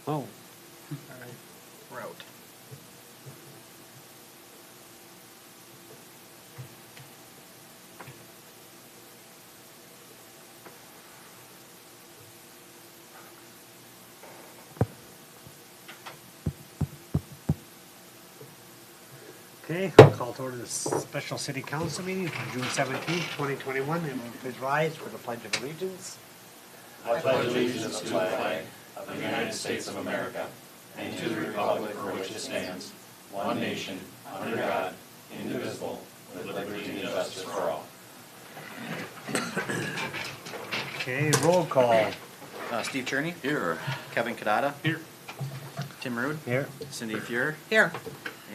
Oh, all right. route. Okay, I'll call to order this special city council meeting for June 17th, 2021. Everyone please rise for the pledge of allegiance. I pledge allegiance to the flag of the United States of America and to the republic for which it stands, one nation, under God, indivisible, with liberty and justice for all. Okay, roll call. Steve Cherney, Here. Kevin Kadada, Here. Tim Rude, Here. Cindy Fuhr, Here.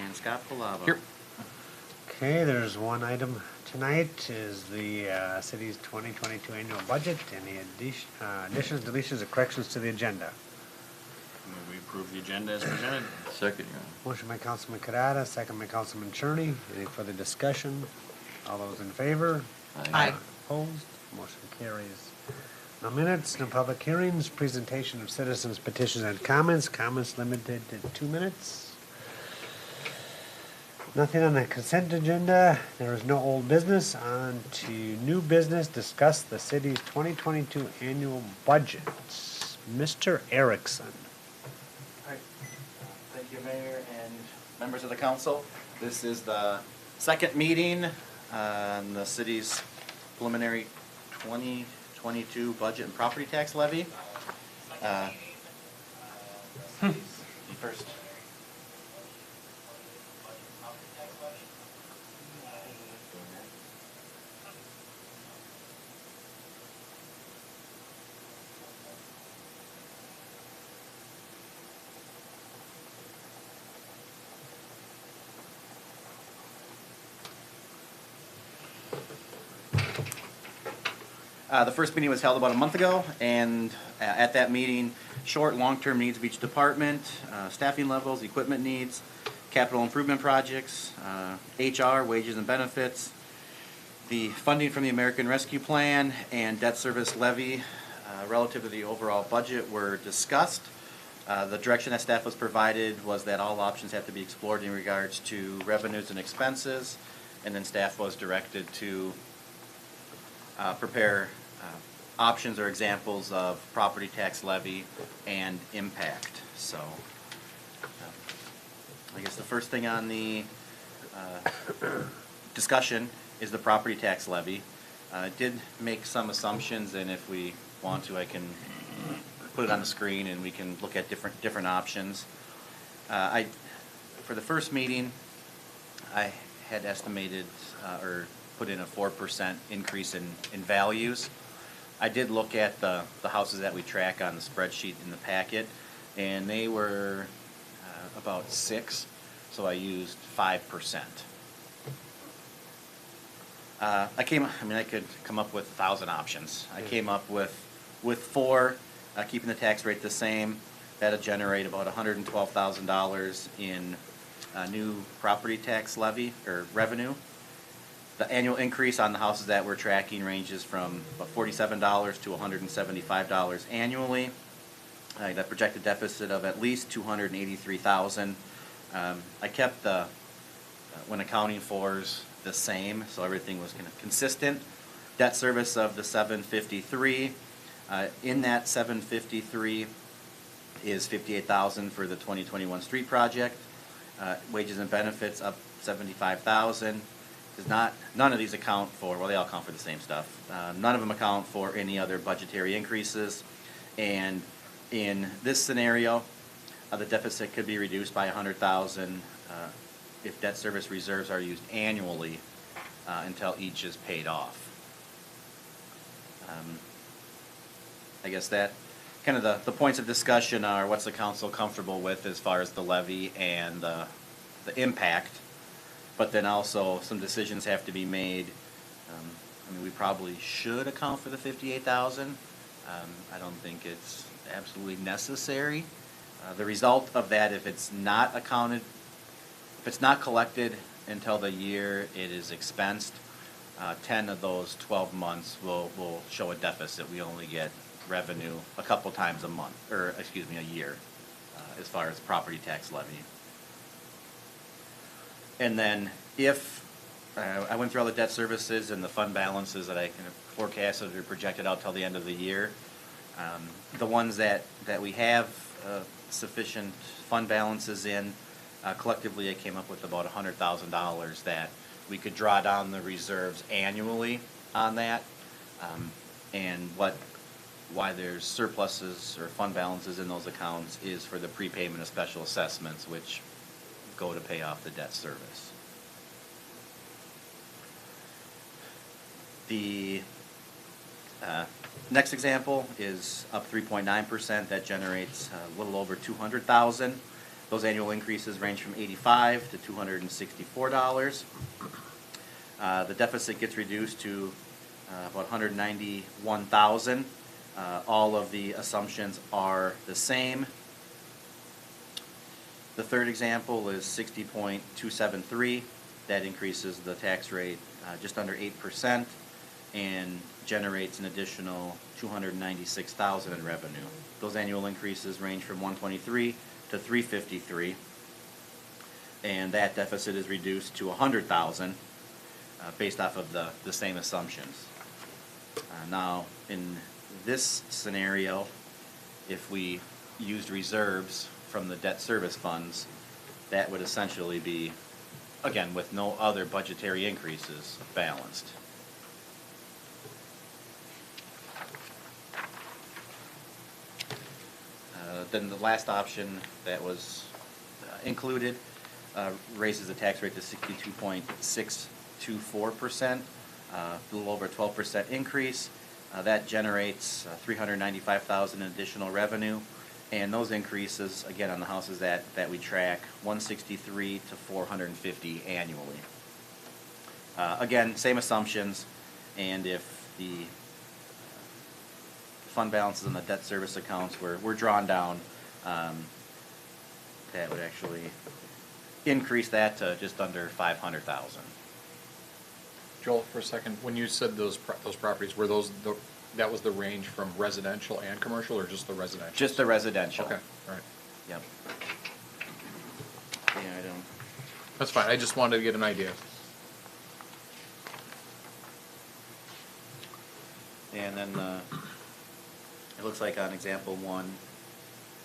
and Scott Palava. Here. Okay, there's one item tonight is the city's 2022 annual budget. Any additions, deletions, or corrections to the agenda? We approve the agenda as presented. Second, Motion by Councilman Kadada, second by Councilman Cherney. Any further discussion? All those in favor? Aye. Opposed? Motion carries. No minutes, no public hearings, presentation of citizens' petitions and comments. Comments limited to 2 minutes. Nothing on the consent agenda. There is no old business. On to new business. Discuss the city's 2022 annual budget. Mr. Erickson. All right. Thank you, Mayor and members of the council. This is the second meeting on the city's preliminary 2022 budget and property tax levy. First. The first meeting was held about a month ago, and at that meeting, short and long-term needs of each department, staffing levels, equipment needs, capital improvement projects, HR, wages and benefits, the funding from the American Rescue Plan, and debt service levy relative to the overall budget were discussed. The direction that staff was provided was that all options have to be explored in regards to revenues and expenses, and then staff was directed to prepare options or examples of property tax levy and impact. So, I guess the first thing on the discussion is the property tax levy. I did make some assumptions, and if we want to, I can put it on the screen and we can look at different options. For the first meeting, I had estimated or put in a 4% increase in values. I did look at the houses that we track on the spreadsheet in the packet, and they were about 6, so I used 5%. I could come up with 1,000 options. I came up with 4, keeping the tax rate the same. That'll generate about $112,000 in new property tax levy or revenue. The annual increase on the houses that we're tracking ranges from about $47 to $175 annually. That projected deficit of at least $283,000. I kept the when accounting fors the same, so everything was kind of consistent. Debt service of the $753. In that $753 is $58,000 for the 2021 street project. Wages and benefits up $75,000. None of these account for, well, they all account for the same stuff. None of them account for any other budgetary increases. And in this scenario, the deficit could be reduced by $100,000 if debt service reserves are used annually until each is paid off. I guess that kind of the points of discussion are what's the council comfortable with as far as the levy and the impact. But then also some decisions have to be made. We probably should account for the $58,000. I don't think it's absolutely necessary. The result of that, if it's not collected until the year it is expensed, 10 of those 12 months will show a deficit. We only get revenue a couple times a month, or excuse me, a year. as far as property tax levy. And then if, I went through all the debt services and the fund balances that I kind of forecasted or projected out till the end of the year. The ones that we have sufficient fund balances in, collectively I came up with about $100,000 that we could draw down the reserves annually on that. And why there's surpluses or fund balances in those accounts is for the prepayment of special assessments, which go to pay off the debt service. The next example is up 3.9%. That generates a little over $200,000. Those annual increases range from $85 to $264. The deficit gets reduced to about $191,000. All of the assumptions are the same. The third example is 60.273. That increases the tax rate just under 8% and generates an additional $296,000 in revenue. Those annual increases range from 123 to 353, and that deficit is reduced to 100,000 based off of the same assumptions. Now, in this scenario, if we used reserves from the debt service funds, that would essentially be, again, with no other budgetary increases, balanced. Then the last option that was included raises the tax rate to 62.624%, a little over 12% increase. That generates $395,000 in additional revenue, and those increases, again, on the houses that we track, 163 to 450 annually. Again, same assumptions, and if the fund balances in the debt service accounts were drawn down, that would actually increase that to just under 500,000. Joel, for a second, when you said those properties, were that was the range from residential and commercial, or just the residential? Just the residential. Okay, all right. Yep. Yeah, I don't. That's fine, I just wanted to get an idea. And then it looks like on example one,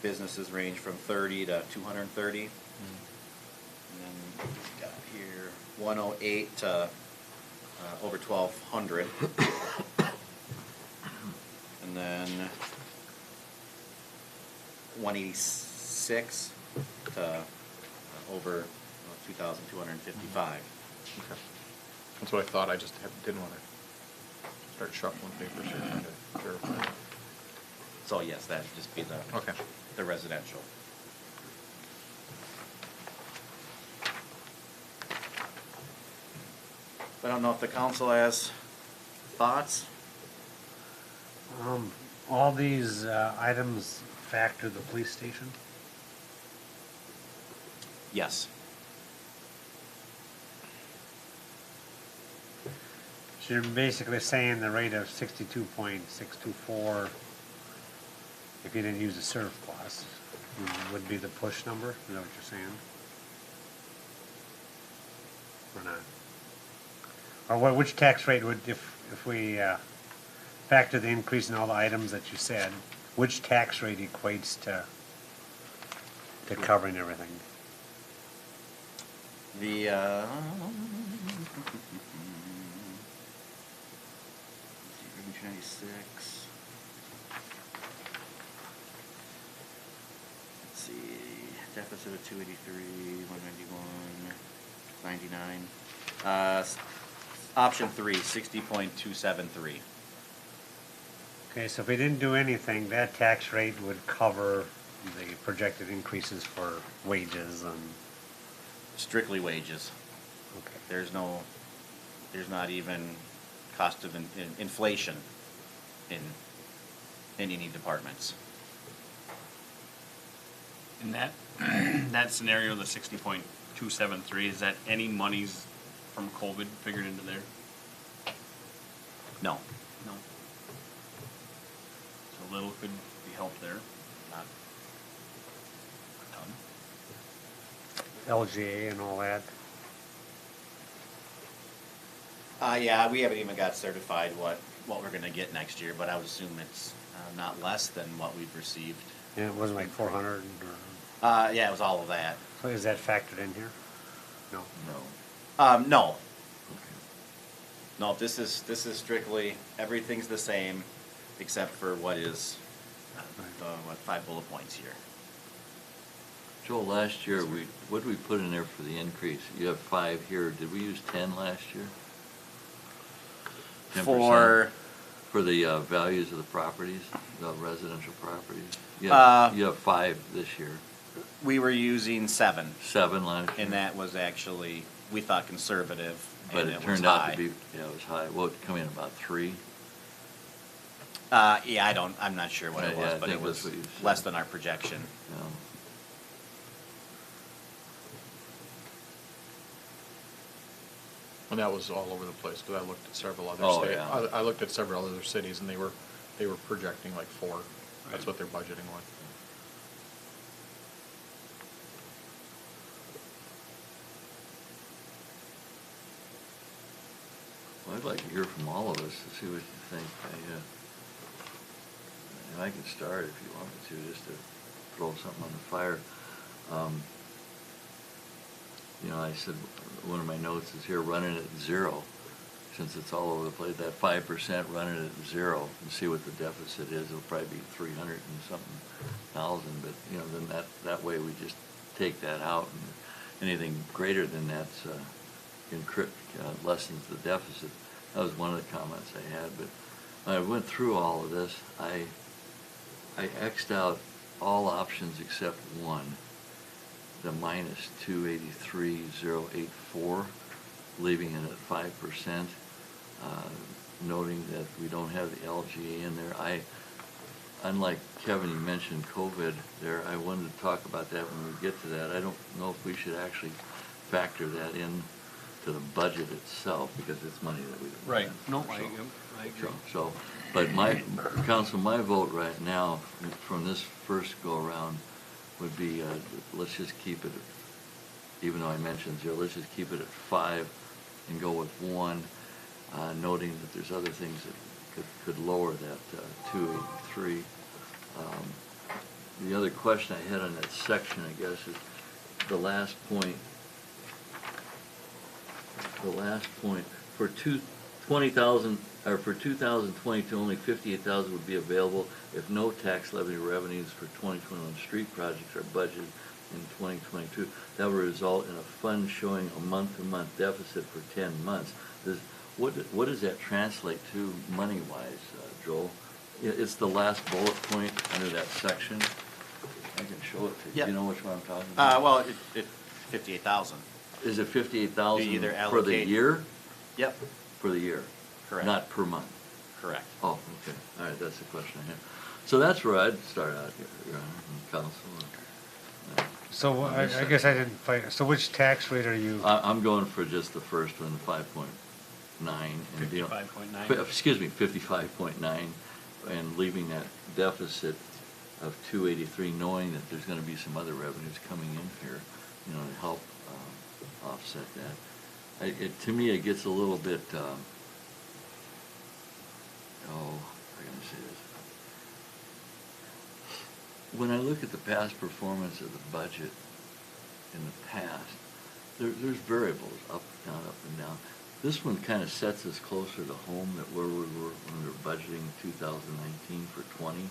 businesses range from 30 to 230. And then we've got here 108 to over 1,200. And then 186 to over 2,255. Okay. That's what I thought, I just didn't want to start shuffling papers here trying to verify that. So yes, that'd just be the residential. I don't know if the council has thoughts. All these items factor the police station? Yes. So you're basically saying the rate of 62.624, if you didn't use a surplus, would be the push number? Is that what you're saying? Or not? Or which tax rate would, if we factor the increase in all the items that you said, which tax rate equates to covering everything? The 96. Let's see, deficit of 283, 191, 99. Option 3, 60.273. Okay, so if we didn't do anything, that tax rate would cover the projected increases for wages and, Strictly wages. okay. There's not even cost of inflation in any departments. In that, that scenario, the 60.273, is that any monies from COVID figured into there? No, No. So little could be helped there. not. LGA and all that? Yeah, we haven't even got certified what we're gonna get next year, but I would assume it's, not less than what we've received. Yeah, it wasn't like 400 or, Yeah, it was all of that. so is that factored in here? No. No. No, this is strictly, everything's the same, except for what is, what, 5 bullet points here. Joel, last year, what did we put in there for the increase? You have 5 here, did we use 10 last year? 10%? For the values of the properties, the residential properties? You have 5 this year, We were using 7, 7 last year. and that was actually, we thought conservative, But and it it was turned out high. to be, yeah, it was high, well, it come in about 3. Yeah, I'm not sure what it Yeah, was, I but think it that's was what you said. less than our projection. And that was all over the place, because I looked at several other Oh, states. yeah. I looked at several other cities, and they were projecting like 4. That's what their budgeting was. Well, I'd like to hear from all of us to see what you think. And I can start if you want me to, just to throw something on the fire. You know, I said, one of my notes is here, running at 0, since it's all over the place, that 5% running at 0, and see what the deficit is. It'll probably be 300 and something thousand, but, you know, then that way we just take that out, and anything greater than that's, lessens the deficit. That was one of the comments I had, but when I went through all of this, I X'd out all options except one, the minus 283,084, leaving it at 5%, noting that we don't have the LGA in there. Unlike Kevin, you mentioned COVID there, I wanted to talk about that when we get to that. I don't know if we should actually factor that in to the budget itself, because it's money that we don't Right, have. no, So- I agree. So, but my, council, my vote right now, from this first go-around, would be, let's just keep it, even though I mentioned 0, let's just keep it at 5 and go with 1, noting that there's other things that could lower that 283. The other question I had on that section, I guess, is the last point. The last point, for 2022, only 58,000 would be available if no tax levy revenues for 2021 street projects are budgeted in 2022. That would result in a fund showing a month-to-month deficit for 10 months. What does that translate to money-wise, Joel? It's the last bullet point under that section. I can show it to you. Yep. Do you know which one I'm talking about? Well, it 58,000. Is it 58,000 You either for the allocate- year? Yep, For the year? correct. Not per month? Correct. Oh, okay, all right, that's the question I have. So that's where I'd start out here, Your Honor, counsel. So I guess I didn't find, so which tax rate are you? I'm going for just the first one, the 5.9. 55.9. Excuse me, 55.9, and leaving that deficit of 283, knowing that there's gonna be some other revenues coming in here, you know, to help offset that. To me, it gets a little bit, how can I say this? When I look at the past performance of the budget in the past, there's variables, up, and down. This one kind of sets us closer to home, that where we were when we were budgeting 2019 for 20.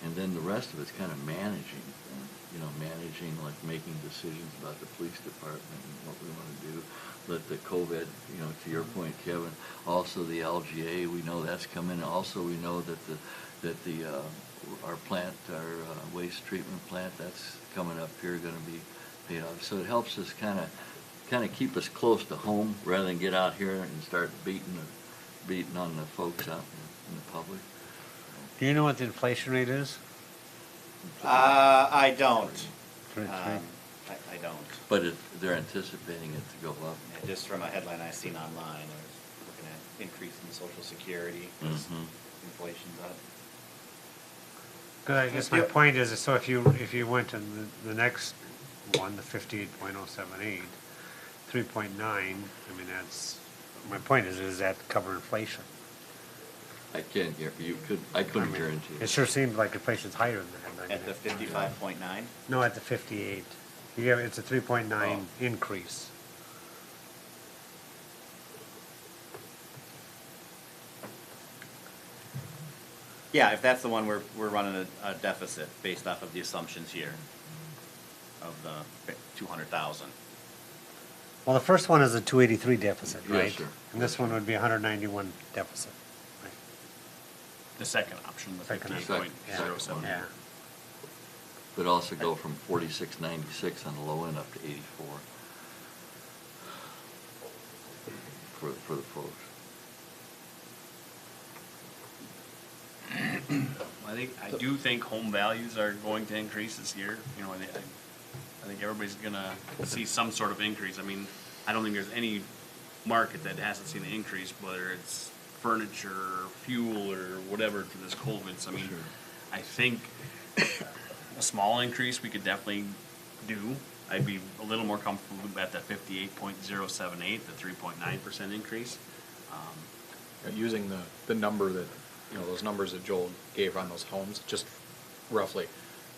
And then the rest of it's kind of managing, like making decisions about the police department and what we want to do. Let the COVID, to your point, Kevin, also the LGA, we know that's coming. Also, we know that our plant, our waste treatment plant, that's coming up here, going to be paid off. So it helps us kind of keep us close to home rather than get out here and start beating on the folks out in the public. Do you know what the inflation rate is? I don't. Twenty-three? I don't. But they're anticipating it to go up. Yeah, just from a headline I seen online, I was looking at increase in Social Security, 'cause Mhm. inflation's up. Cause I guess my Yep. point is, so if you went to the next one, the 58.078, 3.9, I mean, that's, my point is that cover inflation? I can't I I couldn't mean, guarantee It it. sure seems like inflation's higher than that. I mean, At the 55.9? No, at the 58. Yeah, it's a 3.9 Oh. increase. Yeah, if that's the one we're running a deficit based off of the assumptions here of the 200,000. Well, the first one is a 283 deficit, Yes, right? sir. And this one would be 191 deficit. Right. The second option, the Second option. fifty-eight point zero seven. Yeah. But also go from 46.96 on the low end up to 84 for the folks. I do think home values are going to increase this year, you know, I think everybody's gonna see some sort of increase. I mean, I don't think there's any market that hasn't seen an increase, whether it's furniture, fuel, or whatever to this COVID. So I mean, Sure. I think a small increase we could definitely do. I'd be a little more comfortable at that 58.078, the 3.9% increase. Using the number that, you know, those numbers that Joel gave on those homes, just roughly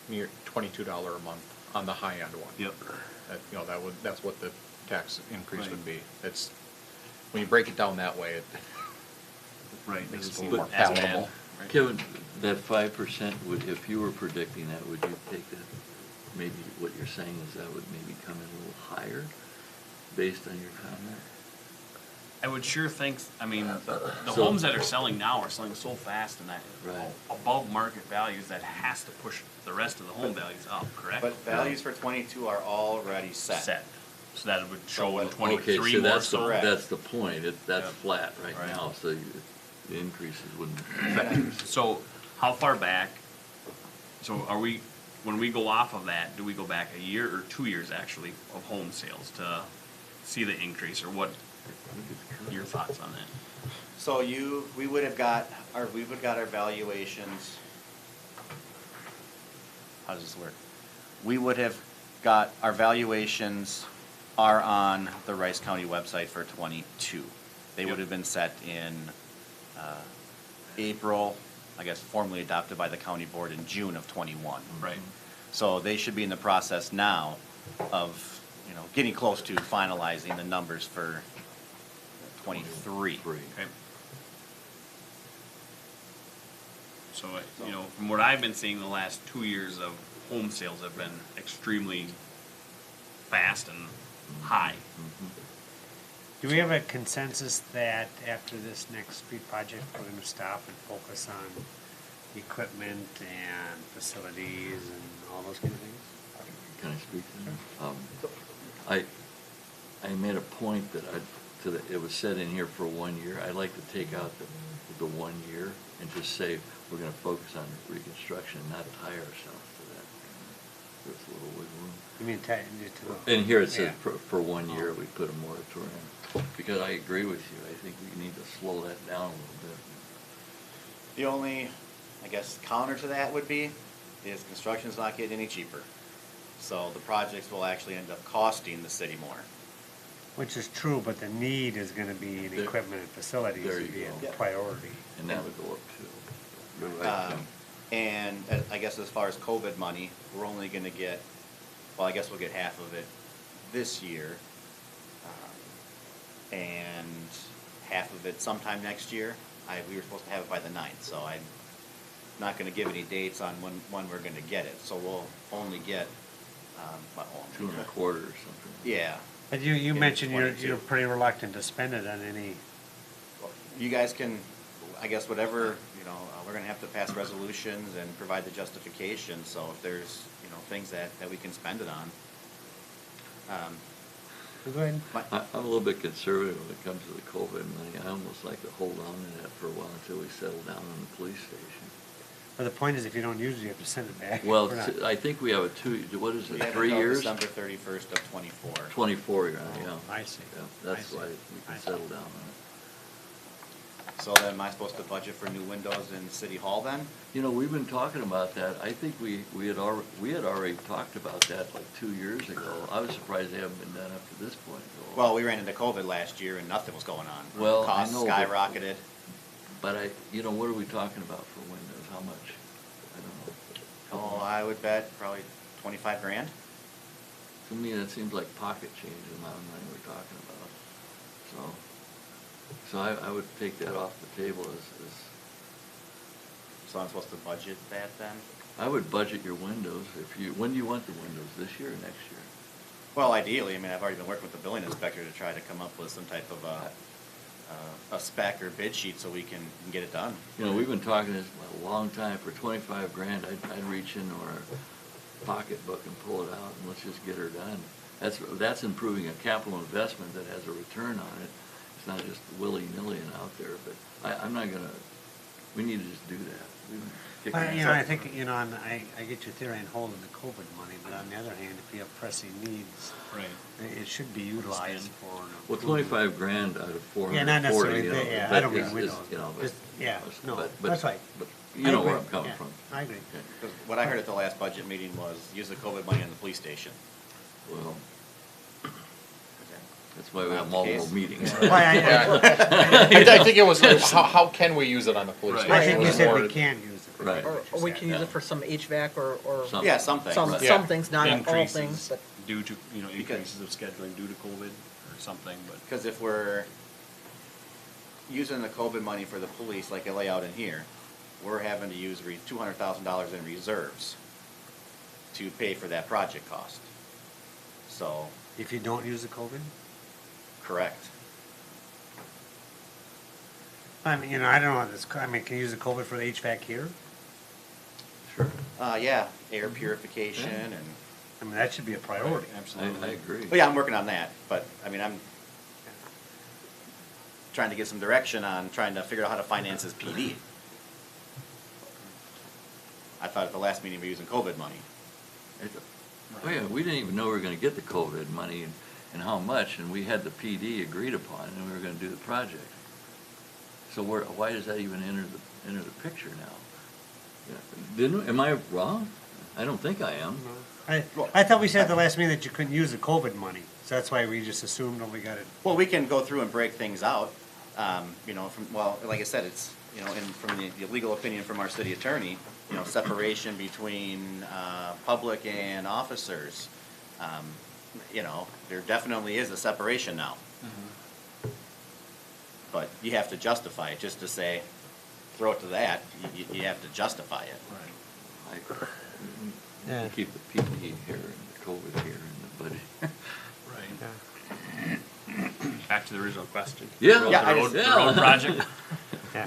near $22 a month on the high end one. Yep. You know, that's what the tax increase Right. would be. It's, when you break it down that way, it Right. makes it a doesn't little more seem as bad, palatable. right? Kevin, that 5% would, if you were predicting that, would you take that, maybe what you're saying is that would maybe come in a little higher based on your comment? I would sure think, I mean, the So- homes that are selling now are selling so fast and that Right. above market values, that has to push the rest of the home values up, correct? But values for 22 are already set. So that would show in Okay, twenty-three Okay, so more that's so. Correct. that's the point, that's Yeah. flat right Right. now, so the increases wouldn't affect you. So how far back, so are we, when we go off of that, do we go back a year or 2 years actually of home sales to see the increase, or what, your thoughts on that? So we would have got our valuations. How does this work? We would have got, our valuations are on the Rice County website for 22. They would Yep. have been set in April, I guess formally adopted by the county board in June of 21. Right, So they should be in the process now of, you know, getting close to finalizing the numbers for 23. Free. okay. So, you know, from what I've been seeing, the last 2 years of home sales have been extremely fast and high. Do we have a consensus that after this next street project, we're gonna stop and focus on equipment and facilities and all those kind of things? Can I speak to that? I made a point that it was said in here for 1 year. I'd like to take out the 1 year and just say we're gonna focus on reconstruction, not tie ourselves to that. There's a little wiggle room. You mean to And here it says Yeah. for 1 year, we put a moratorium. Because I agree with you, I think we need to slow that down a little bit. The only, I guess, counter to that would be, is construction's not getting any cheaper. So the projects will actually end up costing the city more. Which is true, but the need is gonna be in There- equipment and facilities there to you be a go. Yep. priority. And that would go up too. You're right, Tim. And I guess as far as COVID money, we're only gonna get, well, I guess we'll get half of it this year. And half of it sometime next year. We were supposed to have it by the 9th, so I'm not gonna give any dates on when we're gonna get it. So we'll only get, well, 2.25 or something. yeah. But you In mentioned you're 22. pretty reluctant to spend it on any, You guys can, I guess, whatever, you know, we're gonna have to pass resolutions and provide the justification, so if there's, you know, things that we can spend it on. go ahead. I'm a little bit conservative when it comes to the COVID money. I almost like to hold on to that for a while until we settle down on the police station. But the point is, if you don't use it, you have to send it back. Well, We're not- I think we have a what is We it, have 3 until years? December 31st of 24. 24, yeah. I see. Yeah, that's I see. why we I can see. settle down on it. So then am I supposed to budget for new windows in City Hall then? You know, we've been talking about that. I think we had already talked about that like 2 years ago. I was surprised they haven't been done up to this point, though. Well, we ran into COVID last year and nothing was going on. Well, I Costs know, but- skyrocketed. But what are we talking about for windows? How much? I don't know. Oh, I would bet probably 25 grand. To me, that seems like pocket change the amount of money we're talking about. So I would take that off the table as, So I'm supposed to budget that then? I would budget your windows when do you want the windows, this year or next year? Well, ideally, I mean, I've already been working with the building inspector to try to come up with some type of a spec or bid sheet so we can get it done. You know, we've been talking this a long time. For 25 grand, I'd reach into our pocketbook and pull it out and let's just get her done. That's improving a capital investment that has a return on it. It's not just willy-nilly and out there, but I'm not gonna, we need to just do that. We've been kicking Well, ourselves. I think, and I get your theory on holding the COVID money, but on the other hand, if you have pressing needs, Right. it should be utilized Spend. for. an Well, improvement. 25 grand out of 440, Yeah, not necessarily, you know, yeah, I that don't mean is- windows, you know, but- just- yeah, no, but- that's right. But I you know where agree, I'm coming yeah, from. I agree. Okay. 'Cause what I heard at the last budget meeting was use the COVID money in the police station. Well, Is that's why we Not have the multiple case? meetings. Why, I think it was, how can we use it on the police Right. station? I think It you was said more- we can use it. Right. Or we can use it for some HVAC or Some- Yeah, some things. some, Right. some things, not all Increases things, but. Due to, Because- increases of scheduling due to COVID or something, but. Because if we're using the COVID money for the police, like I lay out in here, we're having to use $200,000 in reserves to pay for that project cost. So, If you don't use the COVID? correct. I mean, I don't know, can you use the COVID for the HVAC here? Sure. Yeah, air purification and, I mean, that should be a priority. I agree. well, yeah, I'm working on that, but, I mean, I'm trying to get some direction on trying to figure out how to finance this PD. I thought at the last meeting we were using COVID money. Oh yeah, we didn't even know we were gonna get the COVID money and how much, and we had the PD agreed upon, and we were gonna do the project. So why does that even enter the picture now? Yeah. Am I wrong? I don't think I am. I thought we said at the last meeting that you couldn't use the COVID money, so that's why we just assumed, we got it. Well, we can go through and break things out, like I said, it's, from the legal opinion from our city attorney, separation between, public and officers. There definitely is a separation now. But you have to justify it, just to say, throw it to that, you have to justify it. Right. Yeah. Keep the PPE here and the COVID here and the budget. Right. Back to the original question. Yeah. The Yeah, I road, just- the road project. Yeah.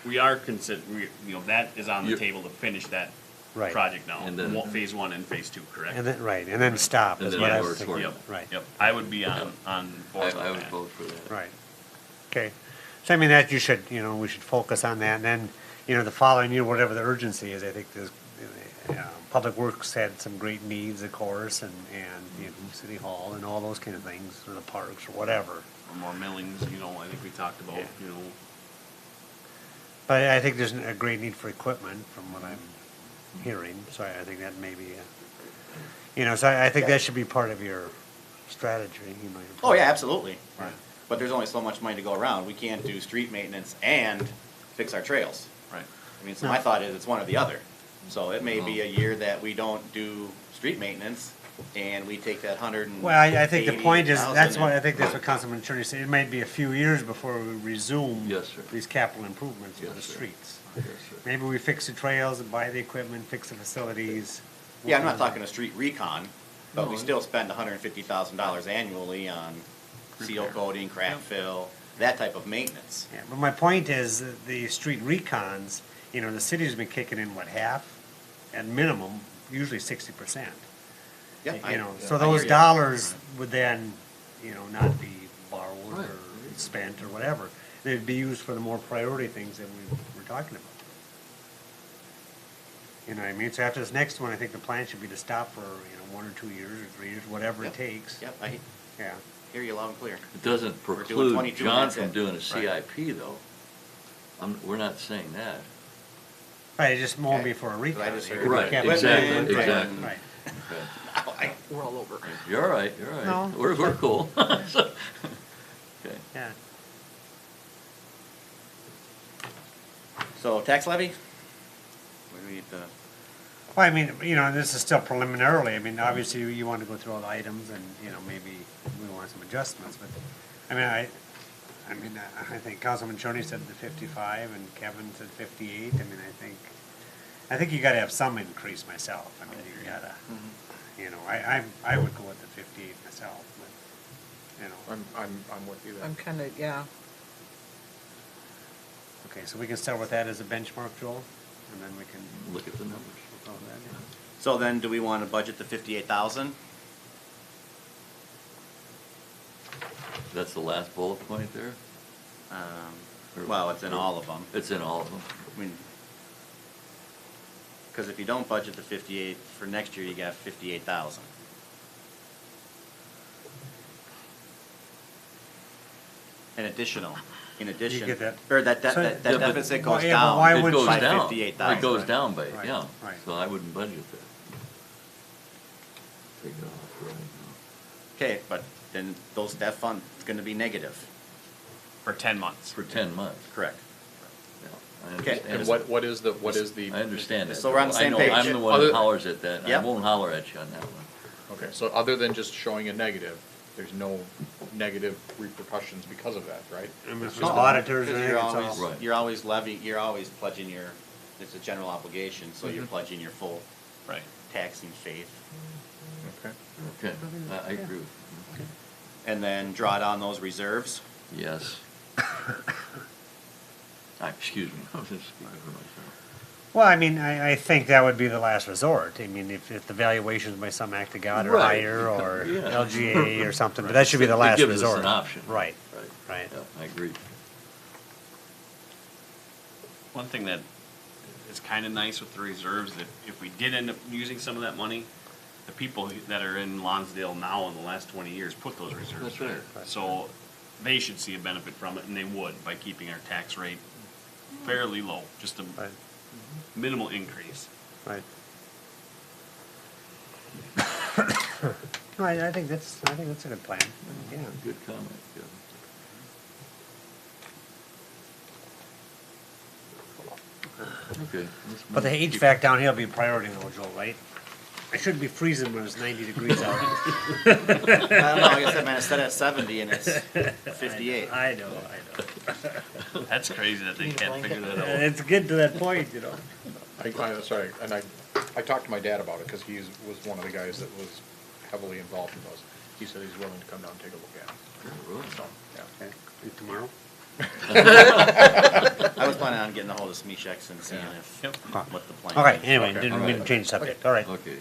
We are considering, that is on the You- table to finish that Right. project now. And then- Phase 1 and phase 2, correct? And then stop, And is then what I work was toward thinking. it. Right, Yep, I would be on board I would with that. vote for that. right. Okay, so I mean, that we should focus on that, and then, the following year, whatever the urgency is, I think there's, Public Works had some great needs, of course, and, City Hall and all those kind of things, or the parks, or whatever. Or more millings, I think we talked about, Yeah. you know. But I think there's a great need for equipment, from what I'm hearing, so I think that may be, so I think that should be part of your strategy, your Oh, yeah, absolutely. Right. But there's only so much money to go around. We can't do street maintenance and fix our trails. Right. I mean, so my thought is it's one or the other. So it may be a year that we don't do street maintenance and we take that Well, I think the point is, 180,000 that's what, I and- think that's what Councilman Cherney said, it might be a few years before we resume Yes, sir. these capital improvements for Yes, the sir. streets. Yes, sir. Maybe we fix the trails, buy the equipment, fix the facilities. Yeah, I'm not talking a street recon, but we No. still spend $150,000 annually on seal Repair. coating, crack fill, that type of maintenance. Yeah, but my point is, that the street recons, the city's been kicking in, half? At minimum, usually 60%. Yeah, I- So I those hear ya. dollars would then, not be borrowed Right. or spent or whatever. They'd be used for the more priority things that we were talking about. You know what I mean? So after this next one, I think the plan should be to stop for, 1 or 2 years or 3 years, whatever it Yep. takes. Yep, I Yeah. hear you loud and clear. It doesn't We're doing preclude 22 John minutes from in. doing a Right. CIP though. we're not saying that. Right, it just won't be Okay. for a So I recon. just It heard Right, can't be- exactly, equipment exactly. Right. Okay. We're all over. You're all right, you're all right. No, We're cool. So- Okay. Yeah. So tax levy? Where do we need to, Well, I mean, you know, this is still preliminarily. I mean, obviously, you want to go through all the items and, you know, maybe we want some adjustments, but, I mean, I think Councilman Choney said the 55 and Kevin said 58. I mean, I think you gotta have some increase myself. I mean, you gotta, you know, I would go with the 58 myself, but, you know. I'm with you there. I'm kinda, yeah. Okay, so we can start with that as a benchmark, Joel, and then we can. Look at the numbers. go with that, yeah. so then do we want to budget the 58,000? That's the last bullet point there? Well, it's in all of them. It's in all of them. I mean, because if you don't budget the 58 for next year, you got 58,000. In addition, get that. or that So- that Yeah, but- deficit Well, goes yeah, but why down It wouldn't goes by down. 58,000. It goes down by, Right, yeah. right. So I wouldn't budget that. Take it off right now. Okay, but then that fund is going to be negative. For 10 months. For 10 months. Correct. Yeah, I Okay, understand. And what is the? I understand that. So we're on the same page. I know, I'm the one Other- that hollers at that, and I Yep. won't holler at you on that one. Okay, so other than just showing a negative, there's no negative repercussions because of that, right? I mean, It's for just a- auditors, Because I think it's all. Right. you're always pledging it's a general obligation, so you're pledging your full Right. taxing faith. Okay. Okay, I agree with you. And then draw down those reserves. Yes. Excuse me, I was just speaking for myself. Well, I mean, I think that would be the last resort. I mean, if the valuations by some act of God are Right. higher, or Yeah. LGA or something, but that should be the It last gives us resort. an option. Right, Right. right. Yeah, I agree. One thing that is kind of nice with the reserves, that if we did end up using some of that money, the people that are in Lonsdale now in the last 20 years put those reserves That's there. right. So they should see a benefit from it, and they would, by keeping our tax rate fairly low, just a Right, minimal increase. right. No, I think that's a good plan, yeah. Good comment, Kevin. Okay. let's But the move- HVAC down here will be a priority though, Joel, right? I shouldn't be freezing when it's 90 degrees out. I don't know, like I said, man, it's set at 70 and it's 58. I know. That's crazy that they can't figure that out. It's good to that point, you know. Sorry, and I talked to my dad about it, because he was one of the guys that was heavily involved in those. He said he's willing to come down and take a look at it. Oh, really? So, yeah. Okay, tomorrow? I was planning on getting a hold of Smesheks and seeing Yep. what the plan Okay, is. anyway, Okay, didn't all mean to right. change the subject, all right. Okay.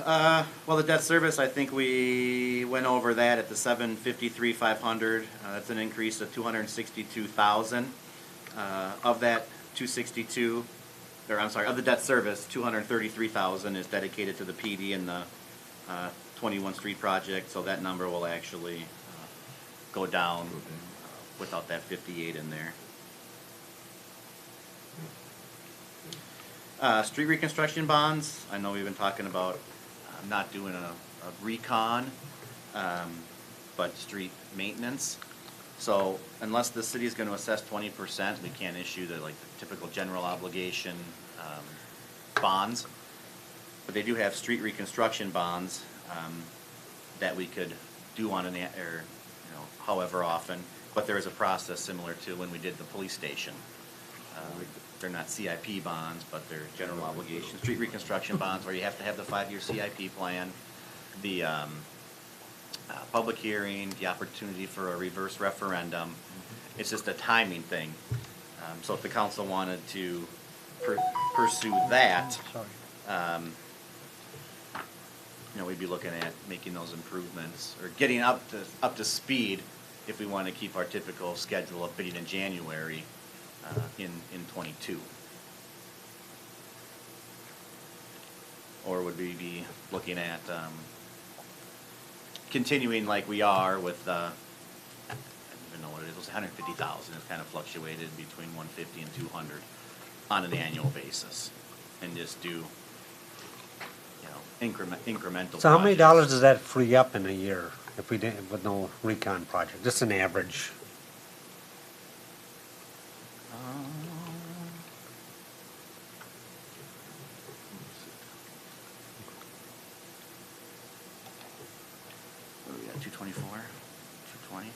Well, the debt service, I think we went over that at the 753,500. That's an increase of 262,000. Of that 262, or I'm sorry, of the debt service, 233,000 is dedicated to the PD and the 21 Street project, so that number will actually go down without that 58 in there. Street reconstruction bonds, I know we've been talking about not doing a recon, but street maintenance. So unless the city's gonna assess 20%, we can't issue the typical general obligation bonds. But they do have street reconstruction bonds that we could do on however often. But there is a process similar to when we did the police station. They're not CIP bonds, but they're general obligation, street reconstruction bonds, where you have to have the 5-year CIP plan, the public hearing, the opportunity for a reverse referendum. It's just a timing thing. So if the council wanted to pursue that, Sorry. we'd be looking at making those improvements, or getting up to speed if we want to keep our typical schedule of bidding in January in '22. Or would we be looking at continuing like we are with, I don't even know what it was 150,000. It's kind of fluctuated between 150 and 200 on an annual basis, and just do, you know, incremental. So how many projects. dollars does that free up in a year if we didn't, with no recon project? Just an average. What do we got, 224, 220?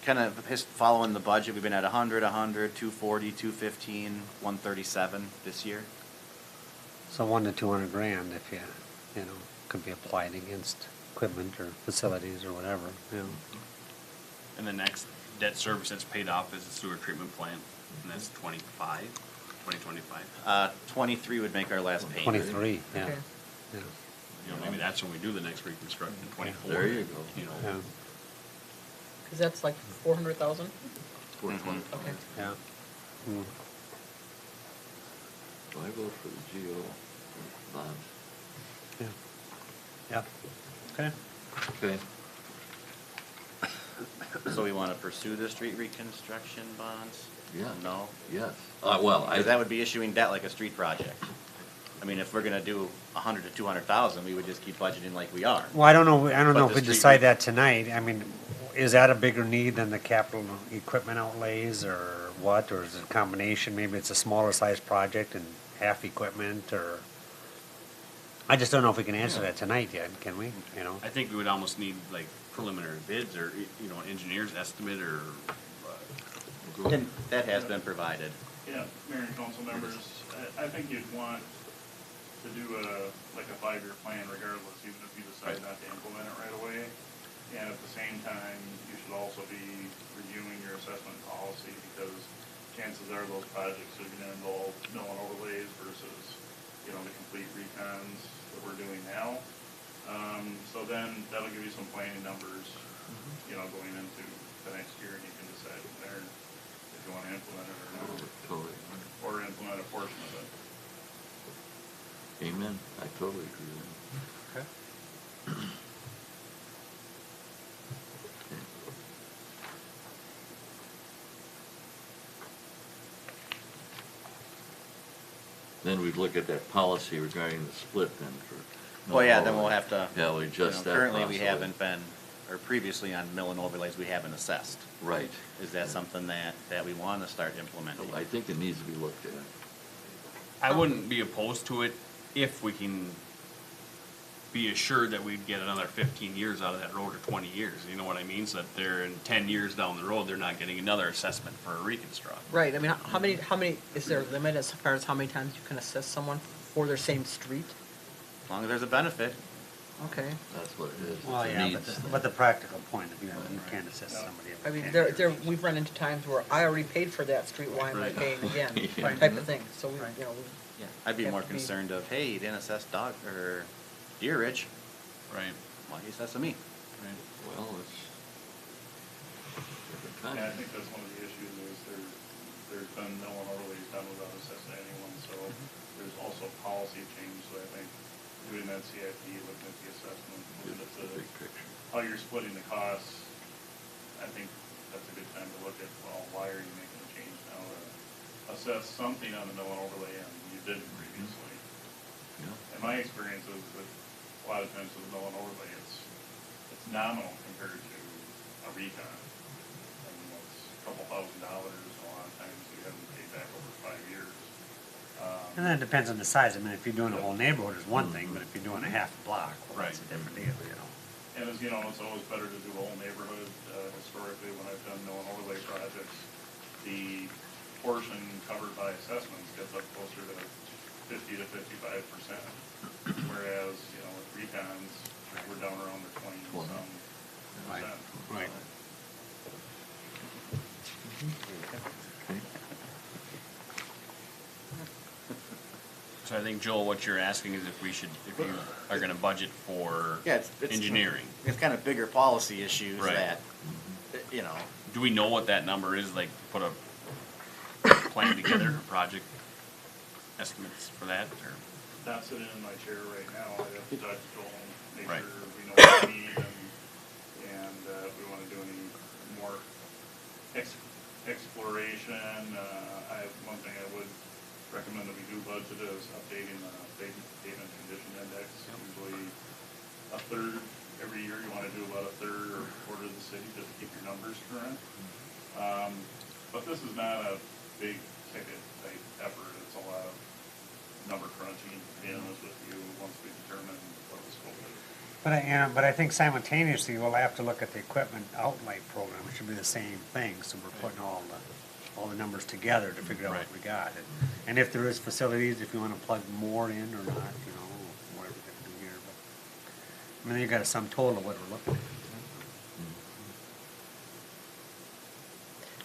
Kind of following the budget, we've been at 100, 240, 215, 137 this year. So 100 to 200 grand if you know, could be applied against equipment or facilities or whatever, you know. And the next debt service that's paid off is the sewer treatment plant, and that's 2025. 23 would make our last payment. 23, yeah. Okay. Yeah. You know, maybe that's when we do the next reconstruction, 24. There you go. You know, Yeah. Cause that's like 400,000? 420. Okay. Yeah. Mm. So I vote for the GO bonds. Yeah. Yeah. Okay. Okay. So we want to pursue the street reconstruction bonds? Yeah. No? Yes. Well, Because that would be issuing debt like a street project. I mean, if we're gonna do 100 to 200,000, we would just keep budgeting like we are. Well, I don't know But if the we street decide re- that tonight. I mean, is that a bigger need than the capital equipment outlays or what? Or is it a combination? Maybe it's a smaller sized project and half equipment or? I just don't know if we can answer that tonight yet, can we? You know? I think we would almost need like preliminary bids or, you know, an engineer's estimate or, And that has been provided. Yeah, Mayor and council members, I think you'd want to do like a 5-year plan regardless, even if you decide not to implement it right away. And at the same time, you should also be reviewing your assessment policy, because chances are those projects are gonna involve mill and overlays versus, you know, the complete recons that we're doing now. So then that'll give you some planning numbers, you know, going into the next year, and you can decide from there if you wanna implement it or not, Totally. or implement a portion of it. Amen. I totally agree with you. Okay. Then we'd look at that policy regarding the split then for. Well, yeah, then we'll have to. Yeah, we you adjust know, that. Currently, we possibly. haven't been, or previously on mill and overlays, we haven't assessed. Right. Is that something that we want to start implementing? I think it needs to be looked at. I wouldn't be opposed to it if we can be assured that we'd get another 15 years out of that road or 20 years, you know what I mean? So that they're in 10 years down the road, they're not getting another assessment for a reconstruct. Right, I mean, how many, is there a limit as far as how many times you can assess someone for their same street? As long as there's a benefit. Okay. That's what it is. Well, It's a yeah, needs. but the practical point of view, you can't assess somebody. I every mean, 10 there, years. we've run into times where I already paid for that street, why am I Right. paying again, Yeah. type of thing, so we, you know, Yeah. I'd be Have more to be- concerned of, hey, you didn't assess dog or deer rich. Right, Why you assessing me? right. Well, it's. different Yeah, I kind. think that's one of the issues is there's been no one overlays done without assessing anyone, so there's also policy change, so I think doing that CIP, looking at the assessment, looking at It's a big picture. how you're splitting the costs, I think that's a good time to look at, well, why are you making a change now to assess something on the mill and overlay end you didn't previously? Yeah. And my experience is that a lot of times with the mill and overlay, it's nominal compared to a recon. I mean, it's a couple $1,000, a lot of times you haven't paid back over 5 years. And then it depends on the size. I mean, if you're doing a whole neighborhood, it's one thing, but if you're doing a half block, well, that's a Right. different deal, you know. And as you know, it's always better to do a whole neighborhood. Historically, when I've done mill and overlay projects, the portion covered by assessments gets up closer to 50 to 55%. Whereas, you know, with recons, we're down around the 20 and some Right. percent. Right. Okay. So I think, Joel, what you're asking is if you are gonna budget for Yeah, it's engineering. It's kind of bigger policy issues Right. that, you know, Do we know what that number is, like, put a plan together, a project estimates for that, or? not sitting in my chair right now, I have to talk to Joel and make Right. sure we know what we need and if we wanna do any more exploration. One thing I would recommend that we do budget is updating the pavement condition index. Usually a third, every year you wanna do about a third or a quarter of the city just to keep your numbers current. But this is not a big ticket type effort, it's a lot of number crunching, to be honest with you, once we determine what the scope is. But I think simultaneously, we'll have to look at the equipment outlay program, it should be the same thing, so we're putting all the numbers together to figure out what Right. we got. And if there is facilities, if you wanna plug more in or not, you know, whatever we're gonna do here, but, I mean, you got a sum total of what we're looking at.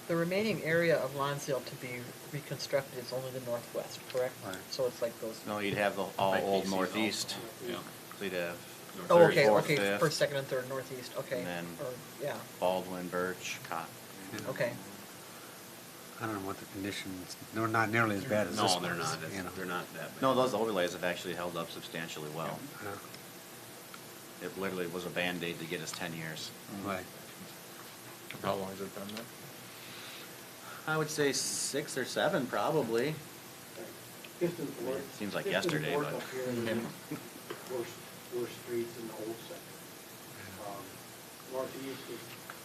The remaining area of Lonsdale to be reconstructed is only the northwest, correct? Right. So it's like those, No, you'd have the all Right, old PC's northeast, Yeah. so you'd have oh, third, okay, fourth, okay, fifth, first, second, and third northeast, okay. And then- Or, yeah, Baldwin, Birch, Cotton. okay. I don't know what the conditions, they're not nearly as bad as this No, one. they're not, You know. they're not that bad. No, those overlays have actually held up substantially well. Yeah. It literally was a Band-Aid to get us 10 years. Right. How long has it been there? I would say 6 or 7, probably. Piston Fork. Seems like Piston yesterday, Fork but- up here in the worst streets in the whole sector. Northeast is,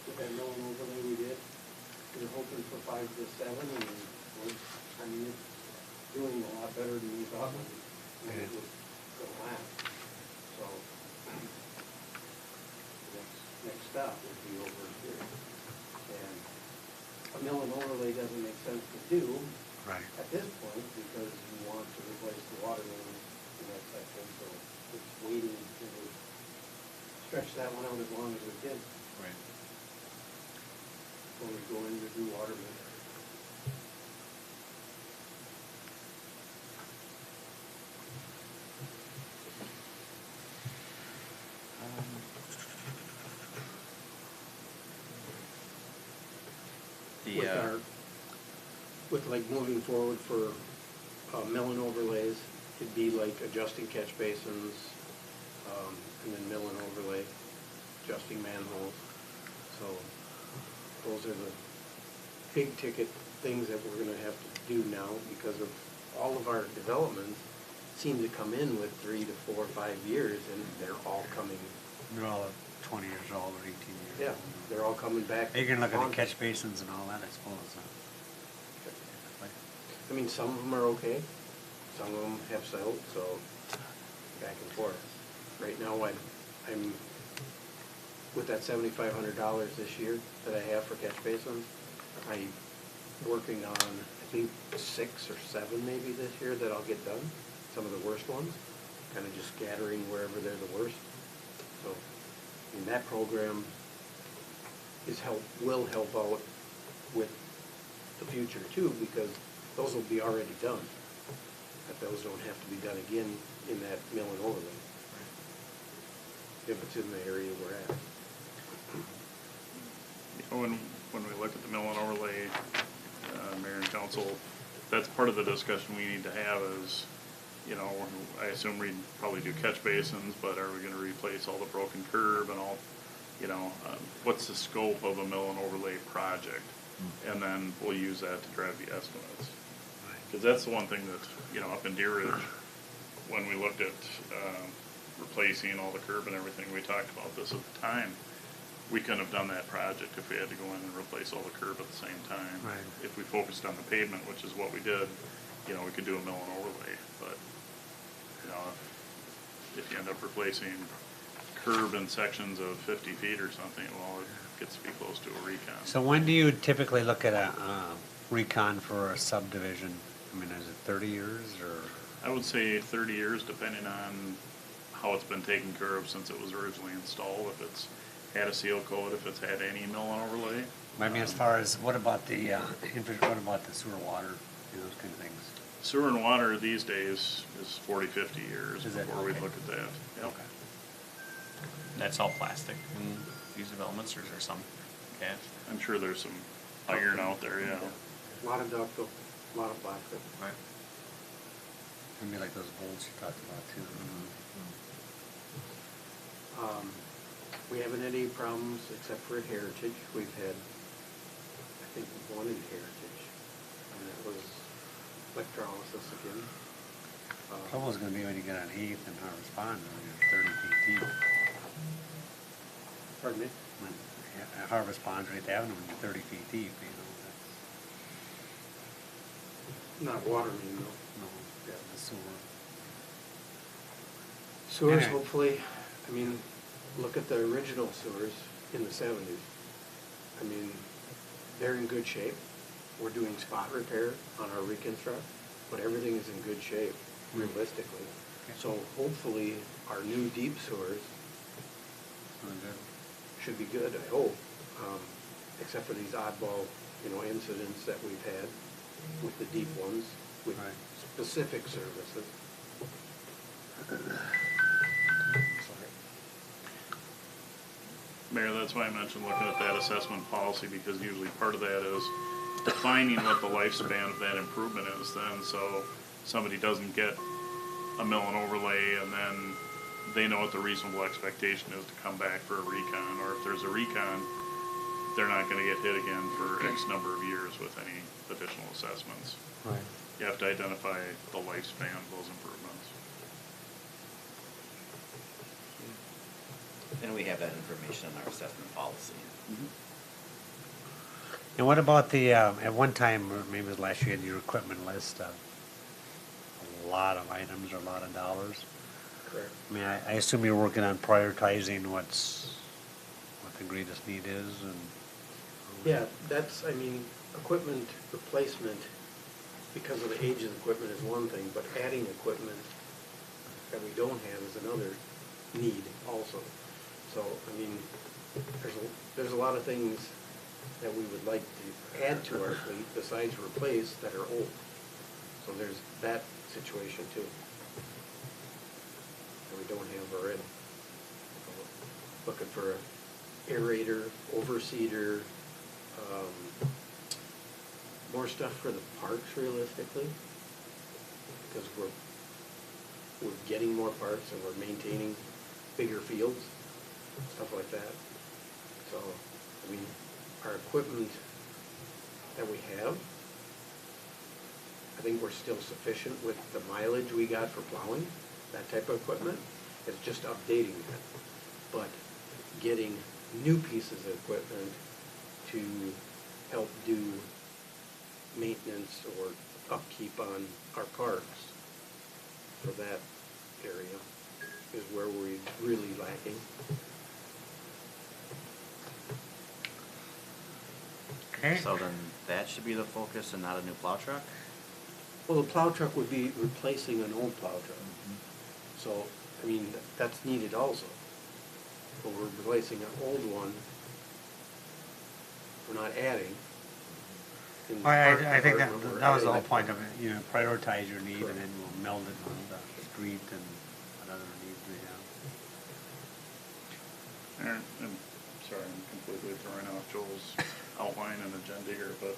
with that mill and overlay we did, we were hoping for 5 to 7, and I mean, it's doing a lot better than we thought it was gonna last. So, the next stop would be over here. And a mill and overlay doesn't make sense to do Right. at this point, because we want to replace the water main in that section, so it's waiting to stretch that one out as long as we can, Right. before we go in to do water main. The, With our, with like moving forward for, mill and overlays, it'd be like adjusting catch basins, and then mill and overlay, adjusting manholes. So, those are the big ticket things that we're gonna have to do now, because of all of our developments seem to come in with 3 to 4 or 5 years, and they're all coming, They're all 20 years old or 18 years. yeah, they're all coming back. You can look at on. the catch basins and all that, I suppose. I mean, some of them are okay, some of them have settled, so back and forth. Right now, I'm, with that $7,500 this year that I have for catch basins, I'm working on, I think, 6 or 7 maybe this year that I'll get done, some of the worst ones, kind of just scattering wherever they're the worst. So, I mean, that program will help out with the future too, because those will be already done. But those don't have to be done again in that mill and overlay. If it's in the area we're at. When we look at the mill and overlay, mayor and council, that's part of the discussion we need to have is, you know, I assume we'd probably do catch basins, but are we gonna replace all the broken curb and all, you know, what's the scope of a mill and overlay project? And then we'll use that to drive the estimates. Cause that's the one thing that, you know, up in Deer Ridge, when we looked at, replacing all the curb and everything, we talked about this at the time. We couldn't have done that project if we had to go in and replace all the curb at the same time. Right. If we focused on the pavement, which is what we did, you know, we could do a mill and overlay, but, you know, if you end up replacing curb in sections of 50 feet or something, well, it gets to be close to a recon. So when do you typically look at a recon for a subdivision? I mean, is it 30 years or? I would say 30 years, depending on how it's been taken care of since it was originally installed, if it's had a seal coat, if it's had any mill and overlay. I mean, as far as, what about the, what about the sewer water, you know, those kind of things? Sewer and water these days is 40, 50 years Is it? before we'd Okay. look at that. Yep. That's all plastic in these developments, or is there some cash? I'm sure there's some iron out there, yeah. A lot of ductile, a lot of plastic. Right. Maybe like those holes you talked about too. We haven't had any problems except for at Heritage. We've had, I think, one in Heritage, and that was electrolysis again. Trouble's gonna be when you get on Eighth and Harvest Pond, when you're 30 feet deep. Pardon me? When Harvest Pond's right Avenue, when you're 30 feet deep, you know, Not water main, though. that's, no, yeah, the sewer. Sewers, Anyway. hopefully, I mean, look at the original sewers in the 70s. I mean, they're in good shape. We're doing spot repair on our reconstruct, but everything is in good shape, realistically. So hopefully, our new deep sewers Doing good. should be good, I hope, except for these oddball, incidents that we've had with the deep ones, with Right. specific services. Mayor, that's why I mentioned looking at that assessment policy, because usually part of that is defining what the lifespan of that improvement is then, so somebody doesn't get a mill and overlay and then they know what the reasonable expectation is to come back for a recon, or if there's a recon, they're not gonna get hit again for X number of years with any additional assessments. Right. You have to identify the lifespan of those improvements. And we have that information in our assessment policy. And what about the, at one time, or maybe it was last year, your equipment list of a lot of items or a lot of dollars? Correct. I mean, I assume you're working on prioritizing what the greatest need is and. Yeah, that's, equipment replacement, because of the age of the equipment is one thing, but adding equipment that we don't have is another need also. So, there's a lot of things that we would like to add to our fleet besides replace that are old. So there's that situation too. That we don't have already. So, looking for a aerator, overseeder, more stuff for the parks realistically, because we're getting more parks and we're maintaining bigger fields, stuff like that. So, our equipment that we have, I think we're still sufficient with the mileage we got for plowing, that type of equipment. It's just updating that. But getting new pieces of equipment to help do maintenance or upkeep on our parks for that area is where we're really lacking. Okay. So then that should be the focus and not a new plow truck? Well, the plow truck would be replacing an old plow truck. So, that's needed also. But we're replacing an old one. We're not adding. In the park I think department, we're that was the whole adding. point of it, prioritize your need and Correct. then we'll meld it on the street and what other needs we have. Aaron, I'm sorry, I'm completely throwing off Joel's outline and agenda here, but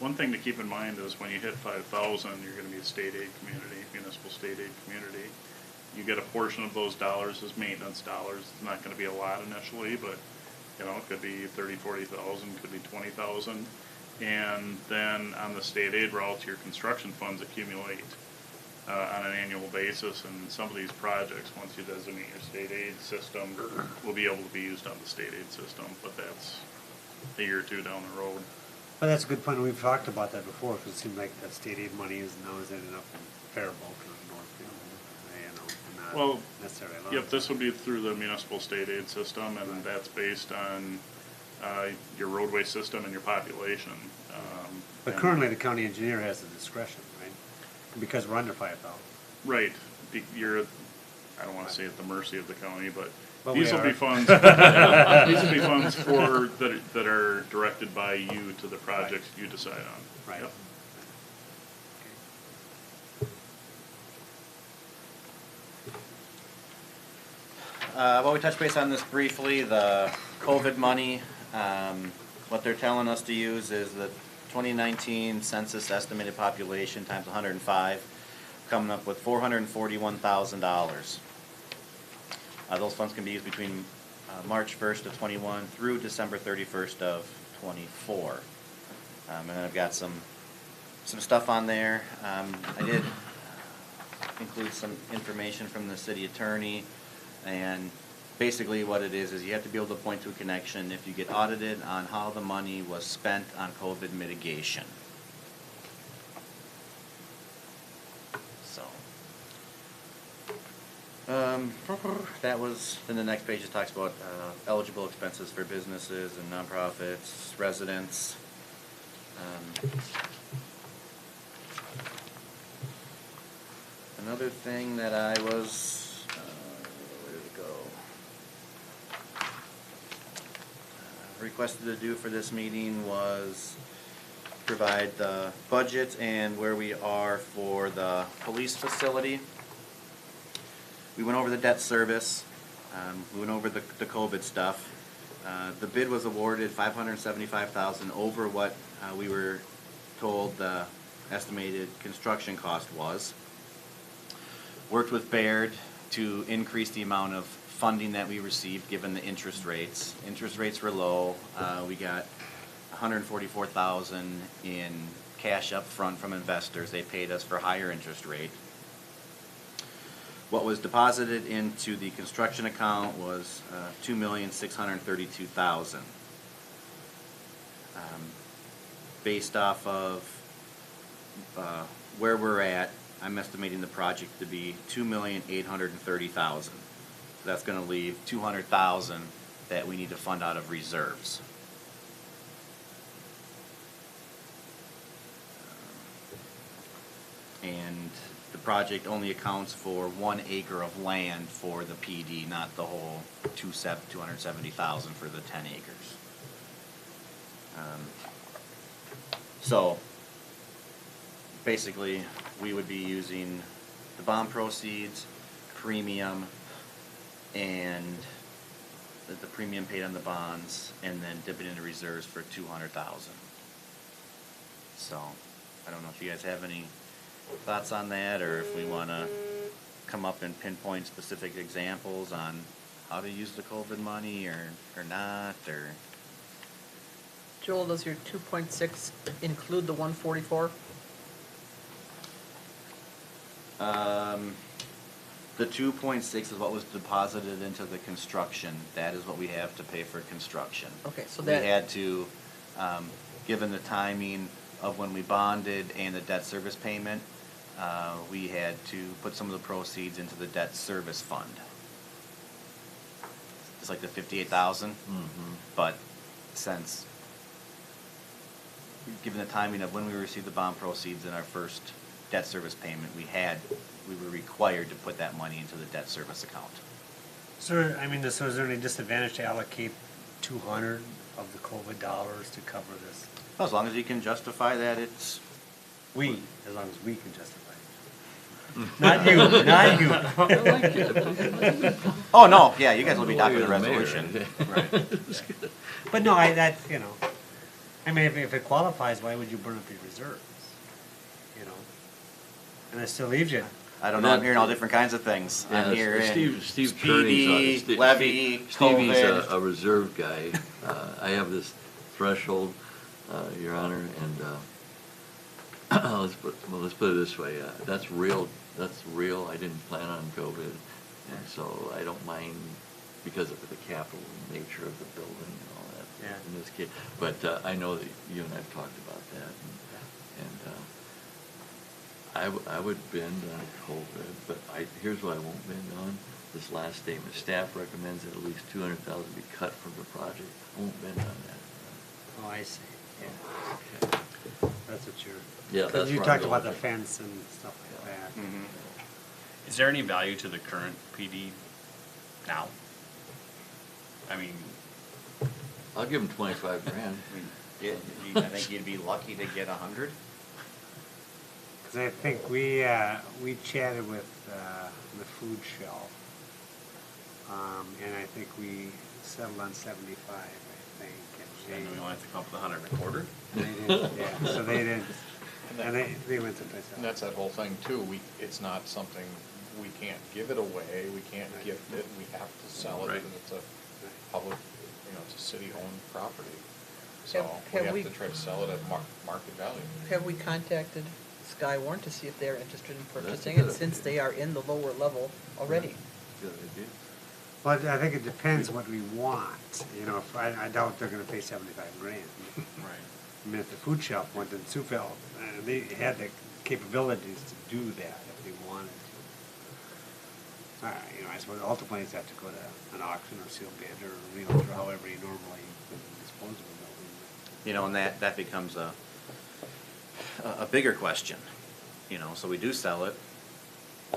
one thing to keep in mind is when you hit 5,000, you're gonna be a state aid community, municipal state aid community. You get a portion of those dollars as maintenance dollars. It's not gonna be a lot initially, but, it could be 30, 40,000, could be 20,000. And then on the state aid routes, your construction funds accumulate on an annual basis, and some of these projects, once you designate your state aid system, will be able to be used on the state aid system, but that's a year or two down the road. But that's a good point, we've talked about that before, because it seems like that state aid money is now ending up in Faribault or Northfield, and Well, not necessarily. Yep, this would be through the municipal state aid system, and that's based on your roadway system and your population. But and- currently, the county engineer has the discretion, right? Because we're under 5,000. Right, you're, I don't wanna say at the mercy of the county, but But these we will be are. funds, these will be funds that are directed by you to the projects you decide on. Right. Yep. Well, we touched base on this briefly, the COVID money. What they're telling us to use is the 2019 census estimated population times 105. coming up with $441,000. Those funds can be used between March 1st of '21 through December 31st of '24. And then I've got some stuff on there. I did include some information from the city attorney, and basically what it is you have to be able to point to a connection if you get audited on how the money was spent on COVID mitigation. So, that was, then the next page it talks about eligible expenses for businesses and nonprofits, residents. Another thing that I was, where did it go? Requested to do for this meeting was provide the budget and where we are for the police facility. We went over the debt service, we went over the COVID stuff. The bid was awarded $575,000 over what we were told the estimated construction cost was. Worked with Baird to increase the amount of funding that we received given the interest rates. Interest rates were low. We got $144,000 in cash up front from investors. They paid us for higher interest rate. What was deposited into the construction account was $2,632,000. Based off of where we're at, I'm estimating the project to be $2,830,000. So that's going to leave $200,000 that we need to fund out of reserves. And the project only accounts for 1 acre of land for the PD, not the whole $270,000 for the 10 acres. So basically, we would be using the bond proceeds, premium, and the premium paid on the bonds, and then dip it into reserves for $200,000. So, I don't know if you guys have any thoughts on that, or if we want to come up and pinpoint specific examples on how to use the COVID money, or not, or... Joel, does your 2.6 include the 144? The 2.6 is what was deposited into the construction. That is what we have to pay for construction. Okay, so We that- had to, given the timing of when we bonded and the debt service payment, we had to put some of the proceeds into the debt service fund. It's like the $58,000, but since, given the timing of when we received the bond proceeds in our first debt service payment, we were required to put that money into the debt service account. So, I mean, so is there any disadvantage to allocate 200 of the COVID dollars to cover this? As long as you can justify that it's... As long as we can justify it. Not you, not you. I like it. Oh, no, yeah, you guys will be Well, adopting the you're the mayor. resolution. Right. But no, you know, I mean, if it qualifies, why would you burn up your reserves? You know? And it still leaves you. I don't know, I'm hearing all different kinds of things. I'm hearing Steve speedy, Kearney's levy, Stevie's COVID. a reserve guy. I have this threshold, Your Honor, and let's put it this way, that's real, I didn't plan on COVID, and so I don't mind because of the capital nature of the building and all that. Yeah. In this case, but I know that you and I've talked about that, and I would bend on COVID, but here's what I won't bend on. This last statement, staff recommends that at least $200,000 be cut from the project. I won't bend on that. Oh, I see, yeah. Okay. That's what you're. Yeah, Because that's you where I'm talked about going. the fence and stuff like that. Mhm. Is there any value to the current PD now? I mean, I'll give him 25 grand. I mean, I think you'd be lucky to get 100. Because I think we chatted with the food shelf, and I think we settled on 75, I think. and And we only have to come up with 100 and a quarter? they didn't, yeah, so they didn't, And they went to place And that's that whole thing too, it's not something, we can't give it away, we can't gift it, we have to sell it, Right. because it's a public, it's a city-owned property. So we Have have we- to try to sell it at market value. Have we contacted Skywarn to see if they're interested in That's a purchasing good it, since idea. they are in the lower level already? Good idea. But I think it depends what we want, if, I doubt they're gonna pay 75 grand. Right. I mean, if the food shop went in Soufel, they had the capabilities to do that if they wanted to. I suppose ultimately it's have to go to an auction or sealed bid or, or however you normally dispose of a building. And that becomes a bigger question, so we do sell it.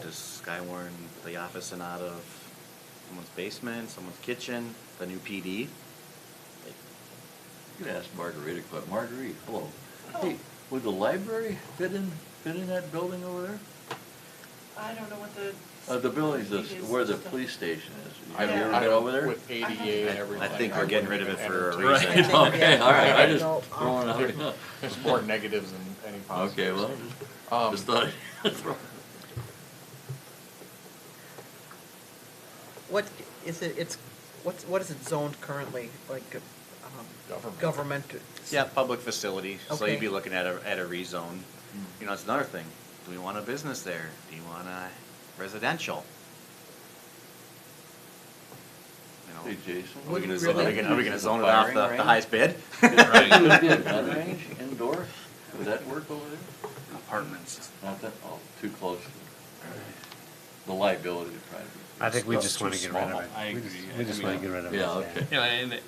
Does Skywarn put the office in out of someone's basement, someone's kitchen, the new PD? You could ask Marguerite a question. Marguerite, hello. Hey, would the library fit in that building over there? I don't know what the. The building, where the Just a- police station is. I Have you don't- ever been over there? With ADA and everything. I think we're getting rid of it for a wouldn't reason. even Right, okay, all right, I just No, throwing it out. There's more negatives than any positives. Okay, well, just thought. What is it, what is it zoned currently, like, Government. government? Yeah, public facility, so Okay. you'd be looking at a rezone. It's another thing. Do we want a business there? Do you want a residential? Hey, Jason. Are we gonna Would zone, really- are we gonna zone it off Firing the highest bid? Would it be a gun range indoor? Would that work over there? Apartments. Not that, too close. The liability would probably be. I think we It's just too wanna get rid of small. it. I We agree. We just I wanna mean- get rid of it. Yeah, okay. And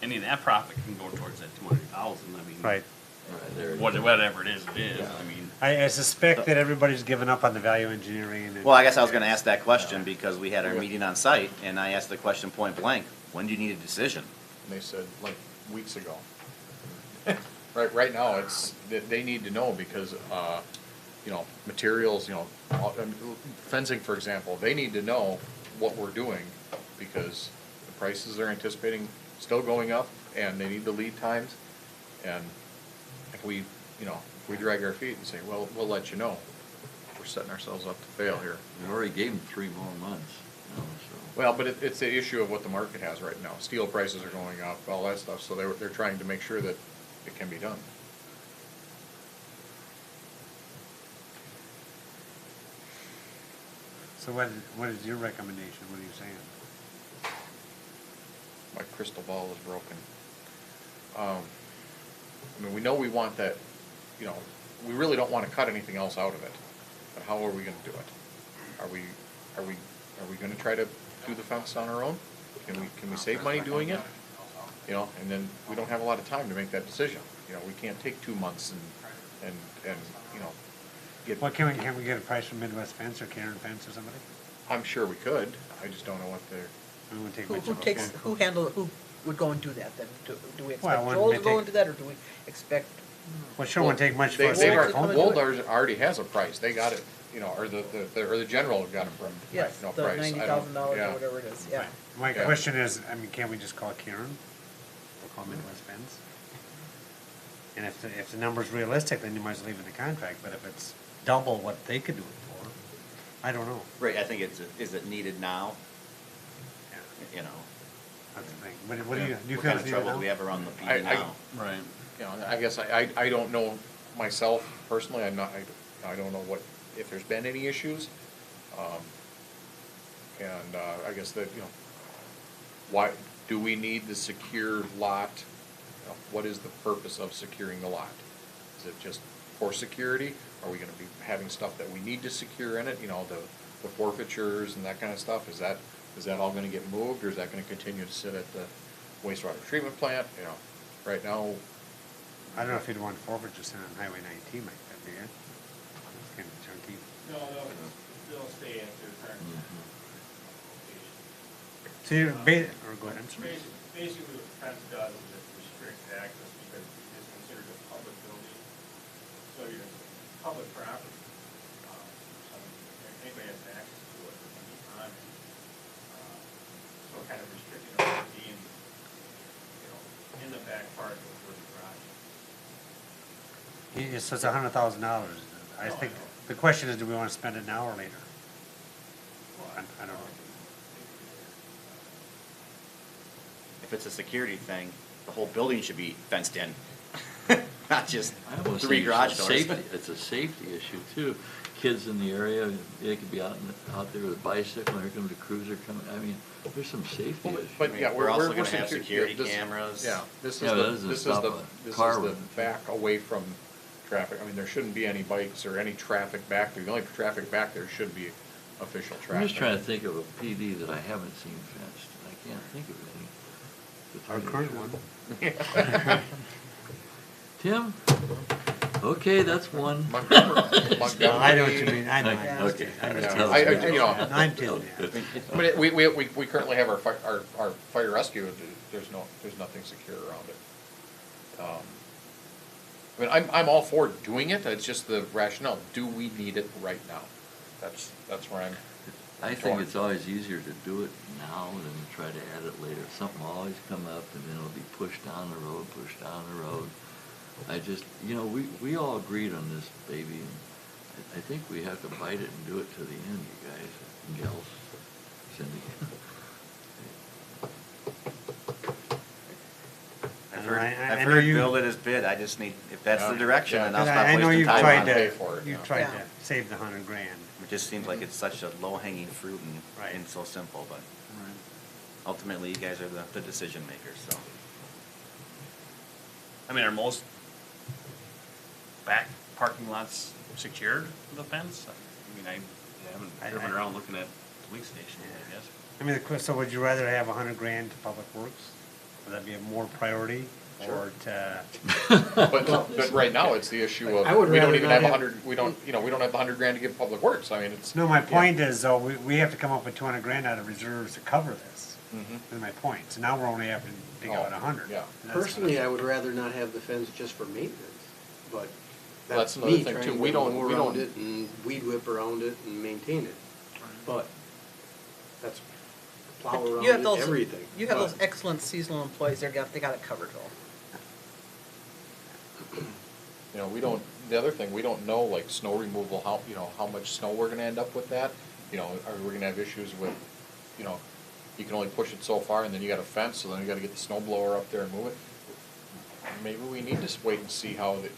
any of that profit can go towards that 200,000, I mean. Right. Right, there you go. Whatever it is, it is, I mean. I suspect that everybody's given up on the value engineering and. Well, I guess I was gonna ask that question because we had our meeting on site and I asked the question point blank, when do you need a decision? And they said, like, weeks ago. Right now, they need to know because, materials, fencing, for example, they need to know what we're doing because the prices they're anticipating still going up and they need the lead times. And if we drag our feet and say, well, we'll let you know, we're setting ourselves up to fail here. We already gave them 3 more months, so. Well, but it's the issue of what the market has right now. Steel prices are going up, all that stuff, so they're trying to make sure that it can be done. So what is your recommendation? What are you saying? My crystal ball is broken. We know we want that, we really don't wanna cut anything else out of it, but how are we gonna do it? Are we gonna try to do the fence on our own? Can we save money doing it? And then we don't have a lot of time to make that decision. We can't take 2 months and get. Well, can we get a price from Midwest Fence or Karen Fence or somebody? I'm sure we could, I just don't know what they're. We wouldn't take Who much who of a takes, phone call. who would go and do that then? Do we Well, expect wouldn't Joel they to go take- and do that, or do we expect? Well, sure won't take much for They, us they've to already- make a phone come call. and do it. already has a price, they got it, or the general got a price. Yes, the price. I don't- $90,000 or yeah. whatever it is, yeah. Right. My Yeah. question is, can't we just call Karen? Or call Midwest Fence? And if the number's realistic, then you might as well leave it in the contract, but if it's double what they could do it for, I don't know. Right, I think is it needed now? Yeah, You know, that's the thing. What do you what feel kind it's of needed trouble now? do we have around the I- PD now? Right. I guess I don't know myself personally, I don't know if there's been any issues. And I guess that, why, do we need the secure lot? What is the purpose of securing the lot? Is it just for security? Are we gonna be having stuff that we need to secure in it, the forfeitures and that kind of stuff? Is that all gonna get moved, or is that gonna continue to sit at the wastewater treatment plant? Right now, I don't know if you'd want forfeit just on Highway 19 like that, do you? It's kind of chunky. No, they'll stay at their current location. So you're, or go ahead, I'm sorry. Basically, what the fence does is it restricts access because it's considered a public building. So you're public property. Anybody has access to it at any time. So kind of restricting it from being, in the back part of where the garage is. So it's $100,000. I think, the question is, do we wanna spend it now or later? I don't know. If it's a security thing, the whole building should be fenced in, not just I almost 3 think garage it's a doors. safety- It's a safety issue too. Kids in the area, they could be out there with a bicycle, here comes a cruiser coming, I mean, there's some safety issues. But yeah, We're also we're gonna have secu- security yeah, this- cameras. Yeah, this is Yeah, the, that doesn't this is stop the, a this is car the running. back away from traffic. I mean, there shouldn't be any bikes or any traffic back there. The only traffic back there should be official traffic. I'm just trying to think of a PD that I haven't seen fenced, and I can't think of any. Our current one. Tim? Okay, that's one. Montgomery. I know what you mean, I know. Okay, okay. I know. Yeah, I- you know, I'm telling you. I mean, we currently have our fire rescue, there's nothing secure around it. I mean, I'm all for doing it, it's just the rationale, do we need it right now? That's where I'm I think it's always easier to do it now than to try to add it later. Something will always come up and then it'll be pushed down the road, pushed down the road. I just, we all agreed on this, baby, and I think we have to bite it and do it to the end, you guys and gals, Cindy. I've I know heard you- build it as bid, I just need, if that's the Yeah. direction, Yeah. then I'll Cause stop I know wasting you've time tried on pay it. for it, you've yeah. tried Yeah. to save the $100,000. It just seems like it's such a low-hanging fruit Right. and so simple, but ultimately, you guys are the decision makers, so. I mean, are most back parking lots secured with a fence? I mean, I haven't driven around looking at police stations, I guess. I mean, so would you rather have $100,000 to Public Works? Would that be a more priority? Or to, But right now, it's the issue of, I would we don't rather even not have have- we don't have the $100,000 to give Public Works, I mean, it's. no, my point is, though, we have to come up with $200,000 out of reserves to cover this. Mhm. That's my point. So now we're only having to dig out Oh, 100. yeah. And that's- Personally, I would rather not have the fence just for maintenance, but Well, that's that's another me thing, trying too. to We don't- go we around don't- it and weed whip around it and maintain it. But that's plow You around have it, those, everything. you have But- those excellent seasonal employees, they got it covered though. The other thing, we don't know, like, snow removal, how much snow we're gonna end up with that. Are we gonna have issues with, you can only push it so far, and then you got a fence, so then you gotta get the snow blower up there and move it. Maybe we need to wait and see how the,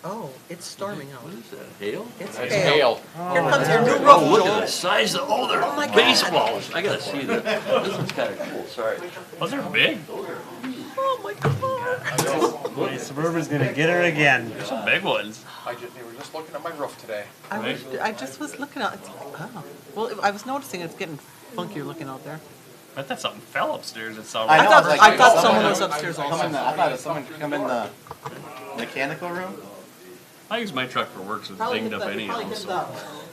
Oh, it's storming out. What is that, hail? It's it's hail. hail. Here comes your new roof, Oh, look at the Joel. size of, Oh my they're God. baseballs. I gotta see that. This is kinda cool, sorry. Those are big. Oh my God. Boy, Suburban's gonna get her again. Some big ones. They were just looking at my roof today. I just was looking out, oh, well, I was noticing it's getting funkier looking out there. I thought something fell upstairs. It's all I I know, thought, it's like- I thought someone- someone was upstairs I also. thought if someone could come in the mechanical room. I use my truck for work, so it's Probably dinged hit up the- anyhow. probably hit So. the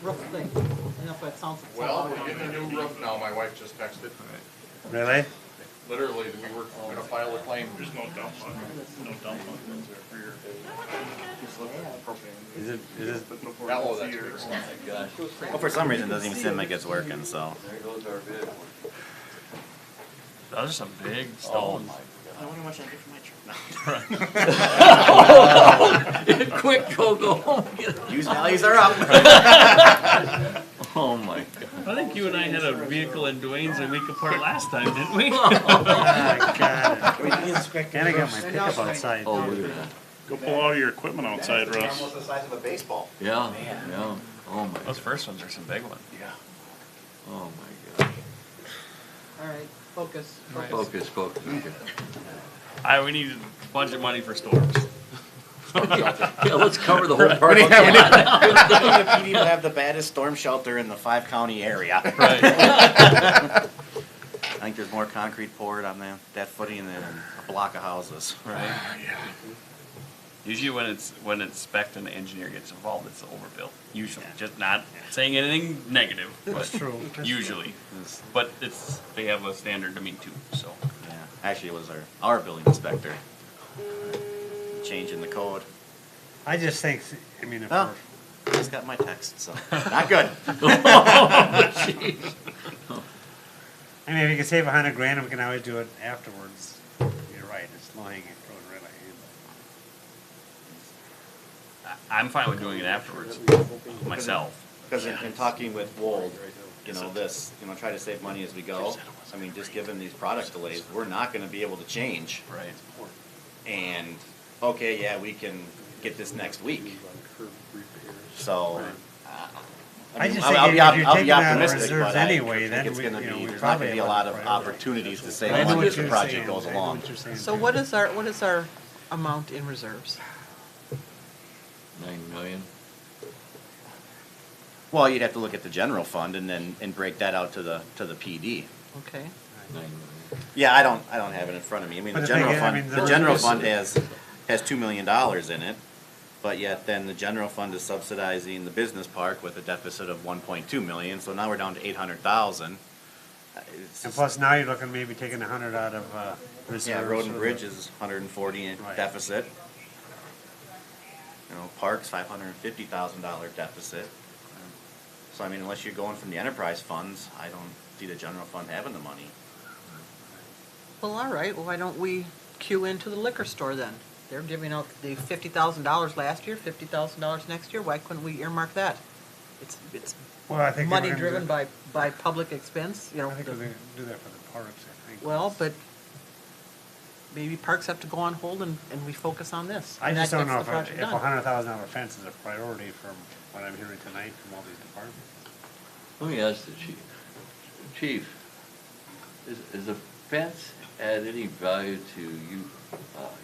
roof thing. And that's why it sounds so Well, loud we're down getting a there. new roof now, my wife just texted. Really? Literally, we were gonna file a claim. There's no dump on it. No dump on it. For your Is it, Oh, that's big. Well, for some reason, it doesn't even seem like it's working, so. There goes our bid. Those are some big stones. I wonder how much I get for my truck now. Quick, go home. Get it. Used values are up. Oh my God. I think you and I had a vehicle in Dwayne's a week apart last time, didn't we? oh my God. And I got my pickup outside. Oh, look at that. Go pull all your equipment outside, They're Russ. almost the size of a baseball. Yeah, yeah. Oh my, Those first ones are some big ones. Yeah. oh my gosh. All right, focus. Focus, okay. We need a bunch of money for storms. Yeah, let's cover the whole parking lot. The PD will have the baddest storm shelter in the 5-county area. Right. I think there's more concrete poured on that footing than a block of houses. Right. Usually when it's spec'd and the engineer gets involved, it's overbuilt. Usually, just not saying anything negative, That's but true. That's usually. But they have a standard to meet too, so. Yeah, actually, it was our building inspector changing the code. I just think, I mean, if Oh. we're, Just got my text, so not good. I mean, if you can save $100,000, we can always do it afterwards. You're right, it's low hanging fruit, really. I'm fine with doing it afterwards, myself. Because in talking with Wold, try to save money as we go. I mean, just given these product delays, we're not gonna be able to change. Right. And, okay, yeah, we can get this next week. So, I just I'll think be if you're I'll taking be out of optimistic, reserves but I anyway, think then it's we, gonna you know, be, we there's not probably gonna be a have lot other of priorities. opportunities to save I know money what as the you're project saying. goes I know along. what you're saying, So too. what is our amount in reserves? 9 million? Well, you'd have to look at the general fund and break that out to the PD. Okay. 9 million. Yeah, I don't have it in front of me. I mean, But the the thing general is, I fund, mean, the the general reserves- fund has $2 million in it, but yet then the general fund is subsidizing the business park with a deficit of 1.2 million, so now we're down to 800,000. It's And just- plus now you're looking maybe taking 100 out of, reserves. Yeah, road and for bridge the- is 140 in Right. deficit. You know, parks, $550,000 deficit. So I mean, unless you're going from the enterprise funds, I don't see the general fund having the money. Well, all right, well, why don't we cue into the liquor store then? They're giving out the $50,000 last year, $50,000 next year, why couldn't we earmark that? It's Well, I think. money they're gonna driven do- by public expense, you know. I think the- they're gonna do that for the parks, I think. Well, but maybe parks have to go on hold and we focus on this. I and just that don't know gets the project if done. $100,000 fence is a priority from what I'm hearing tonight from all these departments. Let me ask the chief. Chief, is a fence add any value to you,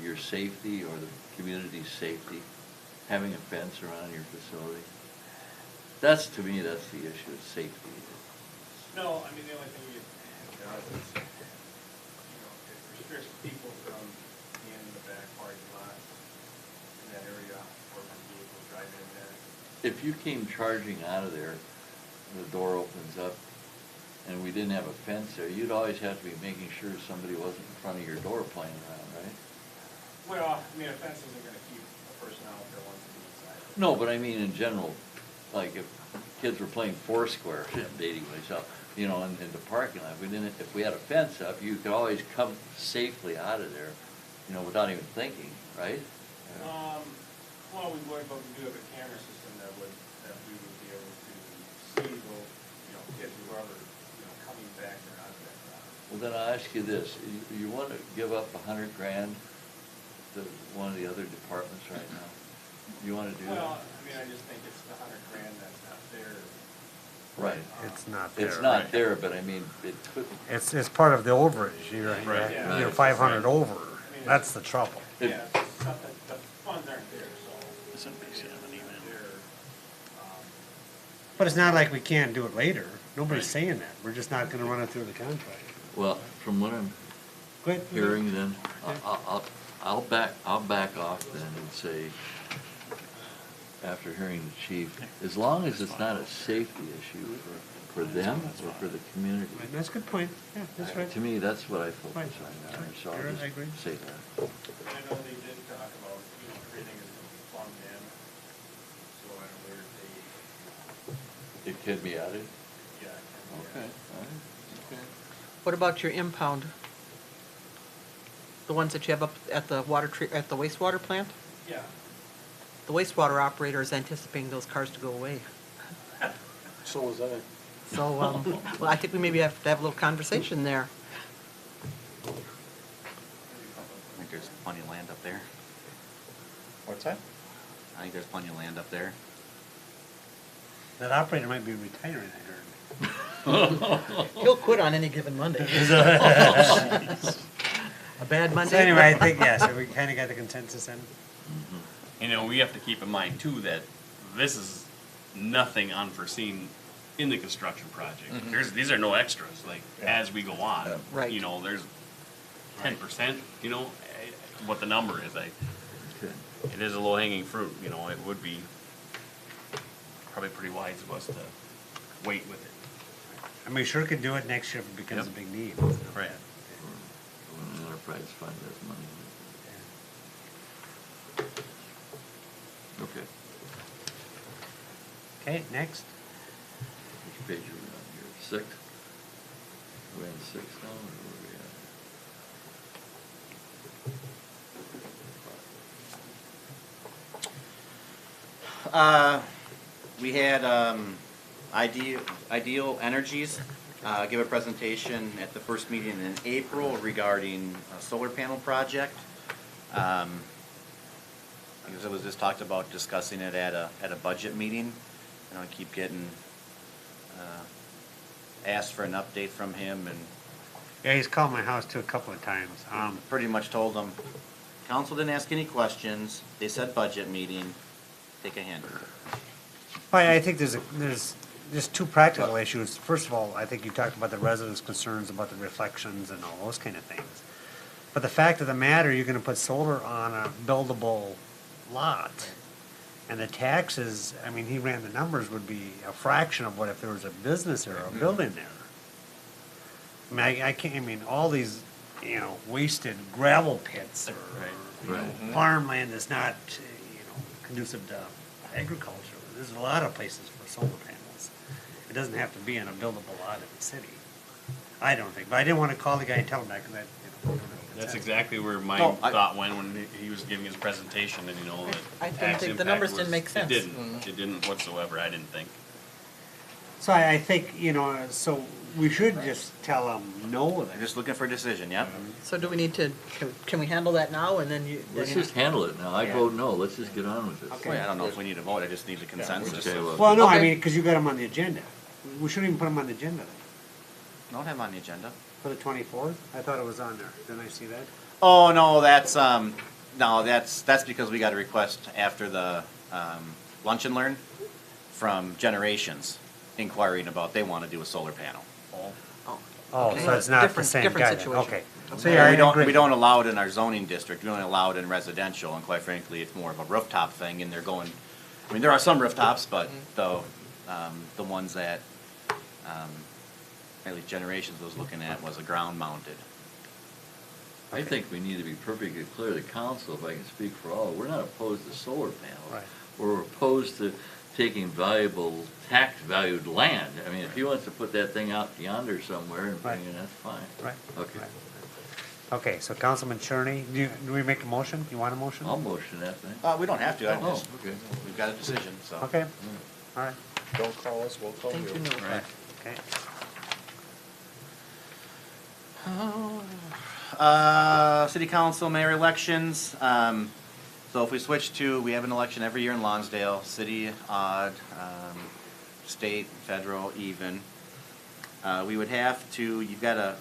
your safety or the community's safety? Having a fence around your facility? To me, that's the issue, is safety. No, I mean, the only thing it does is, it restricts people from being in the back parking lot in that area, or from vehicles driving in there. If you came charging out of there, the door opens up, and we didn't have a fence there, you'd always have to be making sure somebody wasn't in front of your door playing around, right? Well, I mean, a fence isn't gonna keep a person out if they wants to be inside. No, but I mean in general, like if kids were playing Foursquare, I'm dating myself, in the parking lot, if we had a fence up, you could always come safely out of there, without even thinking, right? Well, we would, but we do have a camera system that we would be able to see those, kids, whoever, coming back or out of that crowd. Well, then I'll ask you this, you want to give up $100,000 to one of the other departments right now? You want to do that? Well, I mean, I just think it's the $100,000 that's not there. Right. It's not there. It's not right? there, but I mean, it could, It's part of the overage, Right. Yeah. you're 500 over, mean, that's the trouble. If- Yeah, something, the funds aren't there, so. They're, But it's not like we can't do it later, nobody's saying that, we're just not gonna run it through the contract. well, from what I'm Go ahead. hearing then, I'll back off then and say, after hearing the chief, as long as it's not a safety issue for them or for the community. Right, that's a good point, yeah, that's right. To me, that's what I focus Right. on now, so You're I'll right, I agree. just say that. and I know they did talk about, everything is gonna be plumbed in, so I don't know where they, It can be added? yeah. Okay, all right, okay. What about your impound? The ones that you have up at the at the wastewater plant? Yeah, The wastewater operator is anticipating those cars to go away. So was I. So, well, I think we maybe have to have a little conversation there. I think there's plenty of land up there. What's that? I think there's plenty of land up there. That operator might be retiring, I heard. He'll quit on any given Monday. A bad Monday? So anyway, I think, yeah, so we kinda got the consensus then. We have to keep in mind too that this is nothing unforeseen in the construction project. These are no extras, like, as we go on. Right. There's 10%, what the number is, Okay. it is a low hanging fruit, it would be probably pretty wise of us to wait with it. I mean, we sure could do it next year if it becomes a Yep. big need. Right. When the enterprise fund has money. Okay, Okay, next. which page are we on here? 6? Are we on 6 now, or where are we at? we had Ideal Energies give a presentation at the first meeting in April regarding a solar panel project. Because it was just talked about discussing it at a budget meeting. I keep getting asked for an update from him, and Yeah, he's called my house too a couple of times. pretty much told them, council didn't ask any questions, they said budget meeting, take a hint. Well, I think there's just two practical issues. First of all, I think you talked about the residents' concerns about the reflections and all those kind of things. But the fact of the matter, you're gonna put solar on a buildable lot. And the taxes, I mean, he ran the numbers, would be a fraction of what if there was a business or a building there. I mean, I can't, I mean, all these, wasted gravel pits or, farmland that's not, conducive to agriculture. There's a lot of places for solar panels. It doesn't have to be in a buildable lot in the city. I don't think, but I didn't wanna call the guy and tell him that, cause I, That's exactly where my No, thought went when he was giving his presentation, and that I didn't tax think the impact numbers was- didn't make sense. It didn't whatsoever, I didn't think. So I think, so we should just tell them no I'm then. just looking for a decision, yep? So do we need to, can we handle that now and then you? Let's just handle it now. I Yeah. vote no. Let's just get on with this. Okay. Well, I don't know if we need a vote, I just need a consensus. Okay, well, Well, no, I Okay. mean, cause you got them on the agenda. We shouldn't even put them on the agenda then. Don't have 'em on the agenda. For the 24th? I thought it was on there. Didn't I see that? Oh, no, that's because we got a request after the, lunch and learn from Generations inquiring about, they wanna do a solar panel. Oh, Okay. so it's not the Different- same different guy then, situation. okay. So So yeah, I we agree. don't allow it in our zoning district, we only allow it in residential, and quite frankly, it's more of a rooftop thing, and they're going, I mean, there are some rooftops, but the ones that, at least Generations was looking at was a ground mounted. I think we need to be perfectly clear to council, if I can speak for all, we're not opposed to solar panels. Right. We're opposed to taking valuable, tax-valued land. I mean, if he wants to put that thing out yonder somewhere and bring Right. it, that's fine. Right. Okay. Right. Okay, so Councilman Cherney, do we make a motion? You want a motion? I'll motion that thing. We don't have to, I Oh, just, okay. we've got a decision, so. Okay, all right, Don't call us, we'll call you. Thank you, no. Right. okay. City council, mayor elections, so if we switch to, we have an election every year in Lonsdale, city odd, state, federal, even. We would have to, you've gotta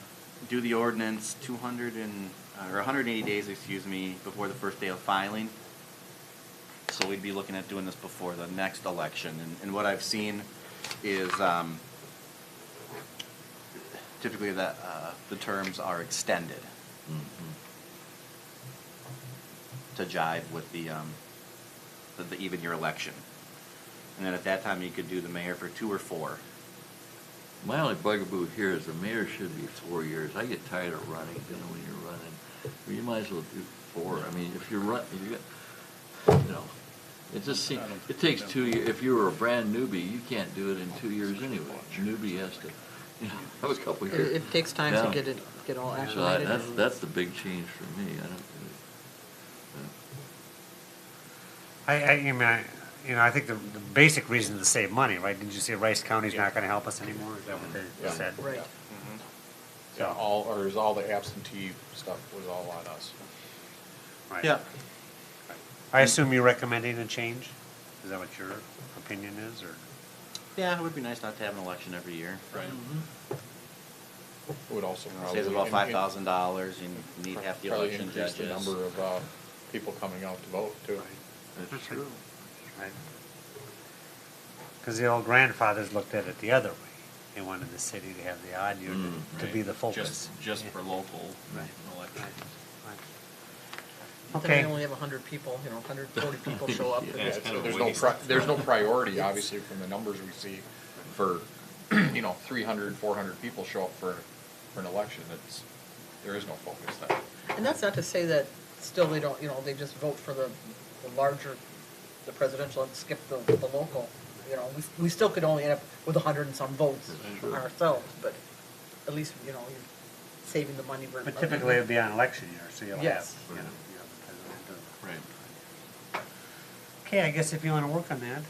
do the ordinance 180 days, excuse me, before the first day of filing. So we'd be looking at doing this before the next election, and what I've seen is, typically the terms are extended Mhm. to jive with the even year election. And then at that time, you could do the mayor for 2 or 4. My only bugaboo here is the mayor should be 4 years. I get tired of running, when you're running. Well, you might as well do 4. I mean, if you're it just seems, it takes 2 years. If you were a brand newbie, you can't do it in 2 years anyway. Newbie has to, have a couple It, years. it takes time Yeah. to get all So acclimated. that's the big change for me. I don't, I think the basic reason is to save money, right? Didn't you say Rice County's not gonna help us anymore? Is that what they Yeah. said? Right. Yeah, all the absentee stuff was all on us. Right. Yeah. I assume you're recommending a change? Is that what your opinion is, or? Yeah, it would be nice not to have an election every year. Right. It would also probably. Saves about $5,000, you need half the Probably election increase the judges. number of, people coming out to vote too. that's true. Right. Cause the old grandfathers looked at it the other way. They wanted the city to have the odd year to be the focus. Just for local Right. elections. Right. Then Okay. we only have 100 people, 140 people show up. Yeah, it's kind of a There's waste. there's no priority, obviously, from the numbers we see for, 300, 400 people show up for an election. There is no focus there. And that's not to say that still they don't, they just vote for the larger, the presidential and skip the local. We still could only end up with 100 and some votes Sure. ourselves, but at least, you're saving the money. But typically it'd be on election year, so you'll have, Yes. you have the president. Right. Okay, I guess if you wanna work on that.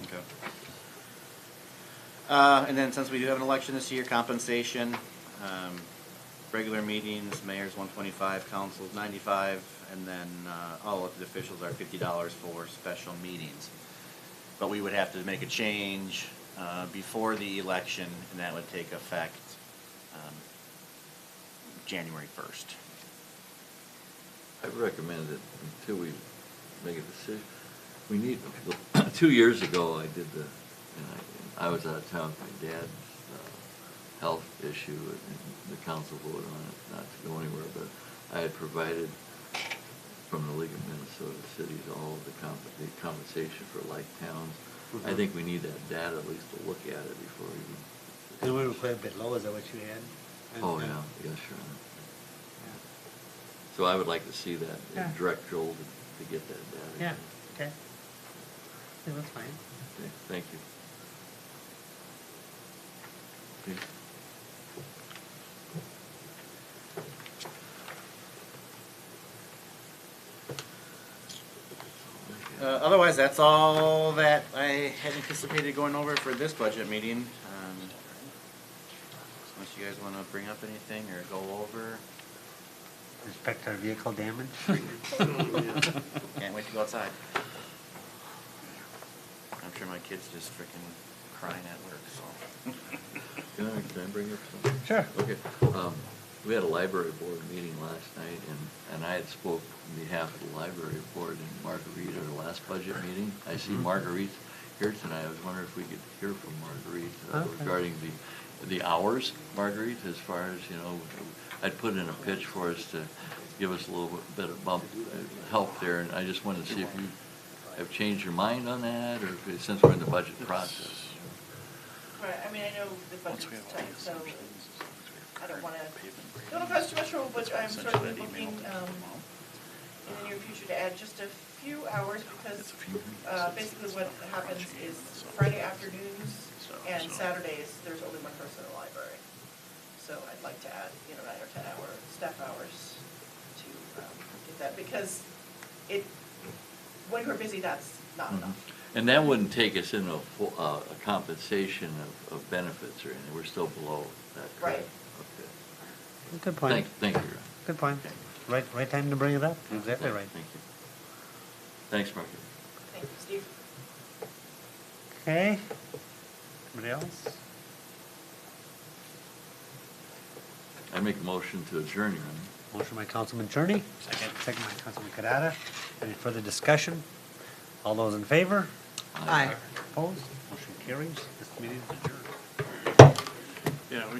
Okay. And then since we do have an election this year, compensation, regular meetings, mayor's 125, council's 95, and then all elected officials are $50 for special meetings. But we would have to make a change before the election, and that would take effect January 1st. I recommend that until we make a decision, we need, 2 years ago, I did I was out of town with my dad's health issue, and the council voted on it not to go anywhere, but I had provided from the League of Minnesota Cities all of the compensation for like towns. I think we need that data at least to look at it before we. And we were quite a bit low, is that what you had? Oh, yeah, yes, sure. So I would like to see that, Yeah. direct Joel to get that data. Yeah, okay. Yeah, that's fine. Okay, thank you. Okay. Otherwise, that's all that I had anticipated going over for this budget meeting. Unless you guys want to bring up anything or go over. Inspect our vehicle damage. Can't wait to go outside. I'm sure my kid's just freaking crying at work, so. Can I bring up something? Sure. Okay, we had a library board meeting last night, and I had spoke on behalf of the library board in Marguerite at the last budget meeting. I see Marguerite here tonight. I was wondering if we could hear from Marguerite Okay. regarding the hours, Marguerite, as far as, I'd put in a pitch for us to give us a little bit of bump, help there, and I just wanted to see if you have changed your mind on that, or if, since we're in the budget process. Right, I mean, I know the budget's tight, so I don't wanna cause too much trouble, but I'm certainly looking, in the near future to add just a few hours, because, basically what happens is Friday afternoons and Saturdays, there's only one person in the library. So I'd like to add, 9 or 10 hour staff hours to, get that, because when we're busy, that's not enough. And that wouldn't take us into a compensation of benefits or anything, we're still below that. correct? Right. Okay. Good point. Thank you. Good point. Right time to bring it up. Exactly right. Thank you. Thanks, Mark. Thank you, Steve. Okay. Anybody else? I make a motion to adjourn, Your Honor. Motion by Councilman Cherney. Second by Councilman Kadada. Any further discussion? All those in favor? Aye. Opposed? Motion carries. This meeting is adjourned.